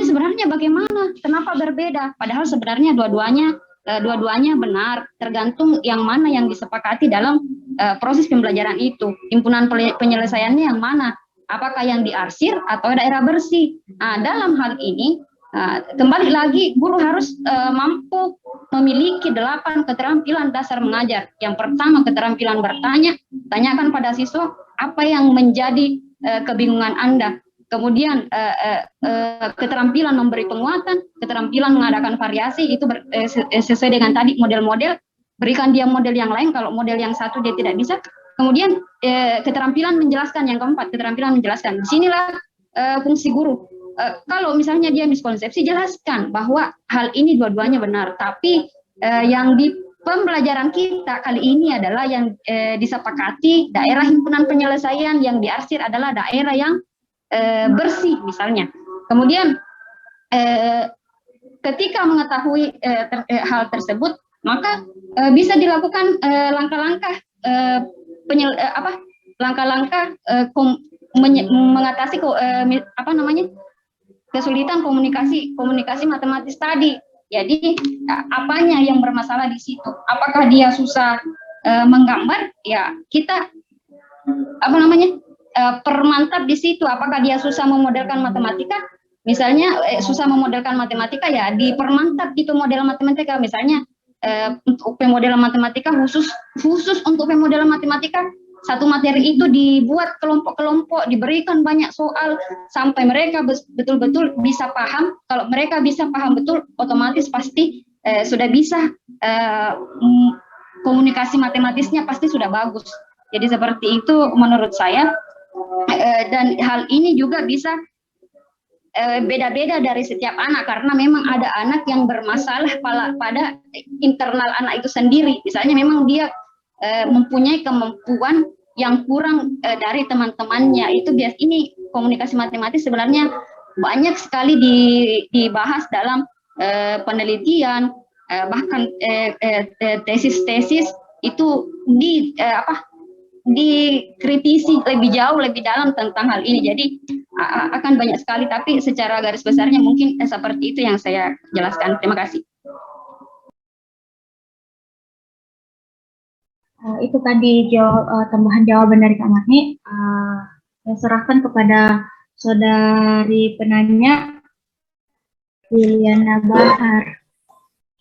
sebenarnya bagaimana? Kenapa berbeda? Padahal sebenarnya dua-duanya benar, tergantung yang mana yang disepakati dalam proses pembelajaran itu. Himpunan penyelesaiannya yang mana? Apakah yang diarsir atau daerah bersih? Nah, dalam hal ini kembali lagi guru harus mampu memiliki 8 keterampilan dasar mengajar. Yang pertama, keterampilan bertanya, tanyakan pada siswa apa yang menjadi kebingungan Anda. Kemudian keterampilan memberi penguatan, keterampilan mengadakan variasi, itu sesuai dengan tadi model-model, berikan dia model yang lain kalau model yang satu dia tidak bisa. Kemudian keterampilan menjelaskan, yang keempat, keterampilan menjelaskan. Disinilah fungsi guru. Kalau misalnya dia miskonsepsi, jelaskan bahwa hal ini dua-duanya benar. Tapi yang di pembelajaran kita kali ini adalah yang disepakati daerah himpunan penyelesaian, yang diarsir adalah daerah yang bersih misalnya. Kemudian ketika mengetahui hal tersebut, maka bisa dilakukan langkah-langkah mengatasi kesulitan komunikasi matematis tadi. Jadi apanya yang bermasalah di situ? Apakah dia susah menggambar? Ya kita permantap di situ. Apakah dia susah memodelkan matematika? Misalnya susah memodelkan matematika, ya dipermantap itu model matematika. Misalnya untuk pemodelan matematika khusus untuk pemodelan matematika, satu materi itu dibuat kelompok-kelompok, diberikan banyak soal sampai mereka betul-betul bisa paham. Kalau mereka bisa paham betul, otomatis pasti sudah bisa komunikasi matematisnya pasti sudah bagus. Jadi seperti itu menurut saya, dan hal ini juga bisa beda-beda dari setiap anak, karena memang ada anak yang bermasalah pada internal anak itu sendiri. Misalnya memang dia mempunyai kemampuan yang kurang dari teman-temannya. Itu biasa, ini komunikasi matematis sebenarnya banyak sekali dibahas dalam penelitian, bahkan tesis-tesis itu dikritisi lebih jauh, lebih dalam tentang hal ini. Jadi akan banyak sekali, tapi secara garis besarnya mungkin seperti itu yang saya jelaskan. Terima kasih. Itu tadi tambahan jawaban dari Kak Marni. Saya serahkan kepada saudari penanya, Liliana Bahar.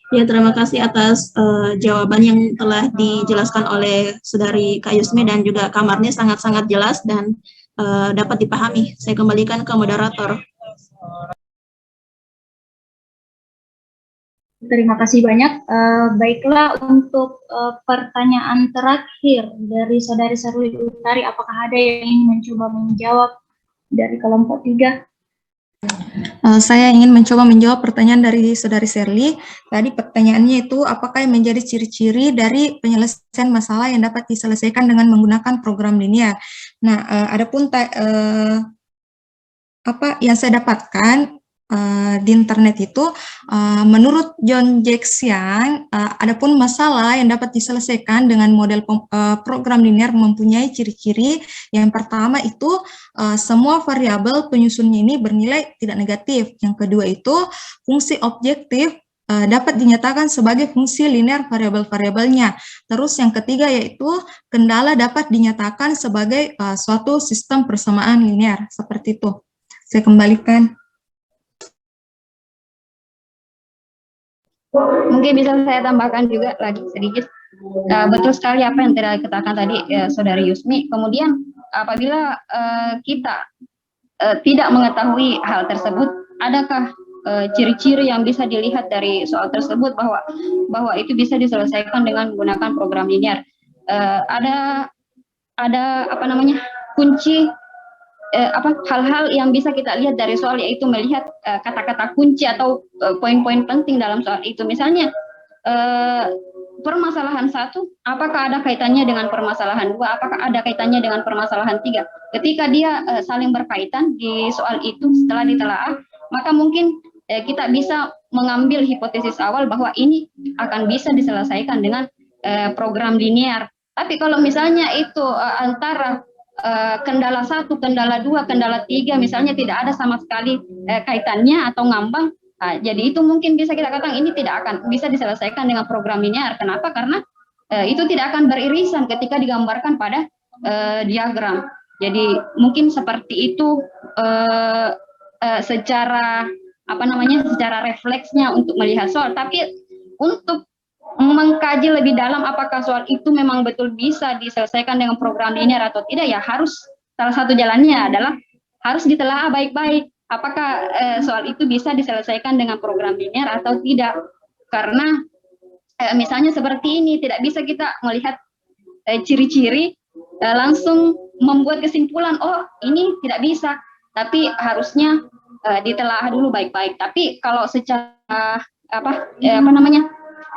Ya, terima kasih atas jawaban yang telah dijelaskan oleh Saudari Kak Yusmi dan juga Kak Marni, sangat-sangat jelas dan dapat dipahami. Saya kembalikan ke moderator. Terima kasih banyak. Baiklah, untuk pertanyaan terakhir dari Saudari Serli Utari, apakah ada yang ingin mencoba menjawab dari kelompok 3? Saya ingin mencoba menjawab pertanyaan dari Saudari Serli. Tadi pertanyaannya itu, apakah yang menjadi ciri-ciri dari penyelesaian masalah yang dapat diselesaikan dengan menggunakan program linear? Nah, adapun apa yang saya dapatkan di internet itu, menurut John Jacques Young, adapun masalah yang dapat diselesaikan dengan model program linear mempunyai ciri-ciri. Yang pertama itu semua variabel penyusunnya ini bernilai tidak negatif. Yang kedua itu fungsi objektif dapat dinyatakan sebagai fungsi linear variabel-variabelnya. Terus yang ketiga yaitu kendala dapat dinyatakan sebagai suatu sistem persamaan linear. Seperti itu. Saya kembalikan. Mungkin bisa saya tambahkan juga lagi sedikit. Betul sekali apa yang telah dikatakan tadi Saudari Yusmi. Kemudian apabila kita tidak mengetahui hal tersebut, adakah ciri-ciri yang bisa dilihat dari soal tersebut bahwa itu bisa diselesaikan dengan menggunakan program linear? Ada apa namanya, kunci hal-hal yang bisa kita lihat dari soal, yaitu melihat kata-kata kunci atau poin-poin penting dalam soal itu. Misalnya permasalahan 1, apakah ada kaitannya dengan permasalahan 2, apakah ada kaitannya dengan permasalahan 3. Ketika dia saling berkaitan di soal itu, setelah ditelaah, maka mungkin kita bisa mengambil hipotesis awal bahwa ini akan bisa diselesaikan dengan program linear. Tapi kalau misalnya itu antara kendala 1, kendala 2, kendala 3 misalnya tidak ada sama sekali kaitannya atau ngambang, jadi itu mungkin bisa kita katakan ini tidak akan bisa diselesaikan dengan program linear. Kenapa? Karena itu tidak akan beririsan ketika digambarkan pada diagram. Jadi mungkin seperti itu secara secara refleksnya untuk melihat soal. Tapi untuk mengkaji lebih dalam apakah soal itu memang betul bisa diselesaikan dengan program linear atau tidak, ya harus, salah satu jalannya adalah harus ditelaah baik-baik apakah soal itu bisa diselesaikan dengan program linear atau tidak. Karena misalnya seperti ini, tidak bisa kita melihat ciri-ciri langsung membuat kesimpulan, oh ini tidak bisa, tapi harusnya ditelaah dulu baik-baik. Tapi kalau secara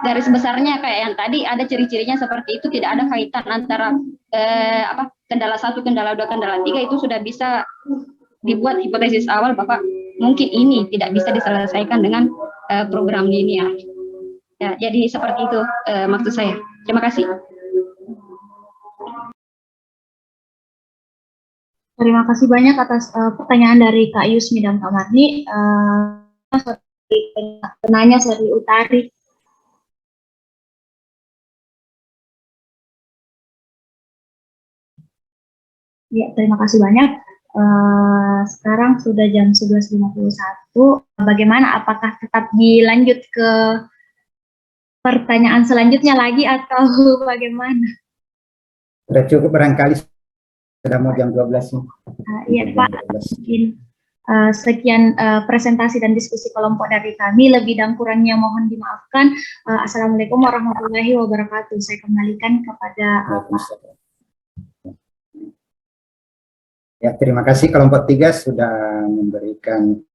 garis besarnya kayak yang tadi, ada ciri-cirinya seperti itu, tidak ada kaitan antara kendala 1, kendala 2, kendala 3, itu sudah bisa dibuat hipotesis awal bahwa mungkin ini tidak bisa diselesaikan dengan program linear. Ya, jadi seperti itu maksud saya. Terima kasih. Terima kasih banyak atas pertanyaan dari Kak Yusmi dan Kak Marni. Penanya Serli Utari. Ya, terima kasih banyak. Sekarang sudah jam 11.51. Bagaimana? Apakah tetap dilanjut ke pertanyaan selanjutnya lagi atau bagaimana? Sudah cukup barangkali, sudah mau jam 12 nih. Iya Pak, mungkin Sekian presentasi dan diskusi kelompok dari kami. Lebih dan kurangnya mohon dimaafkan. Assalamualaikum warahmatullahi wabarakatuh. Saya kembalikan kepada Pak. Ya, terima kasih kelompok 3 sudah memberikan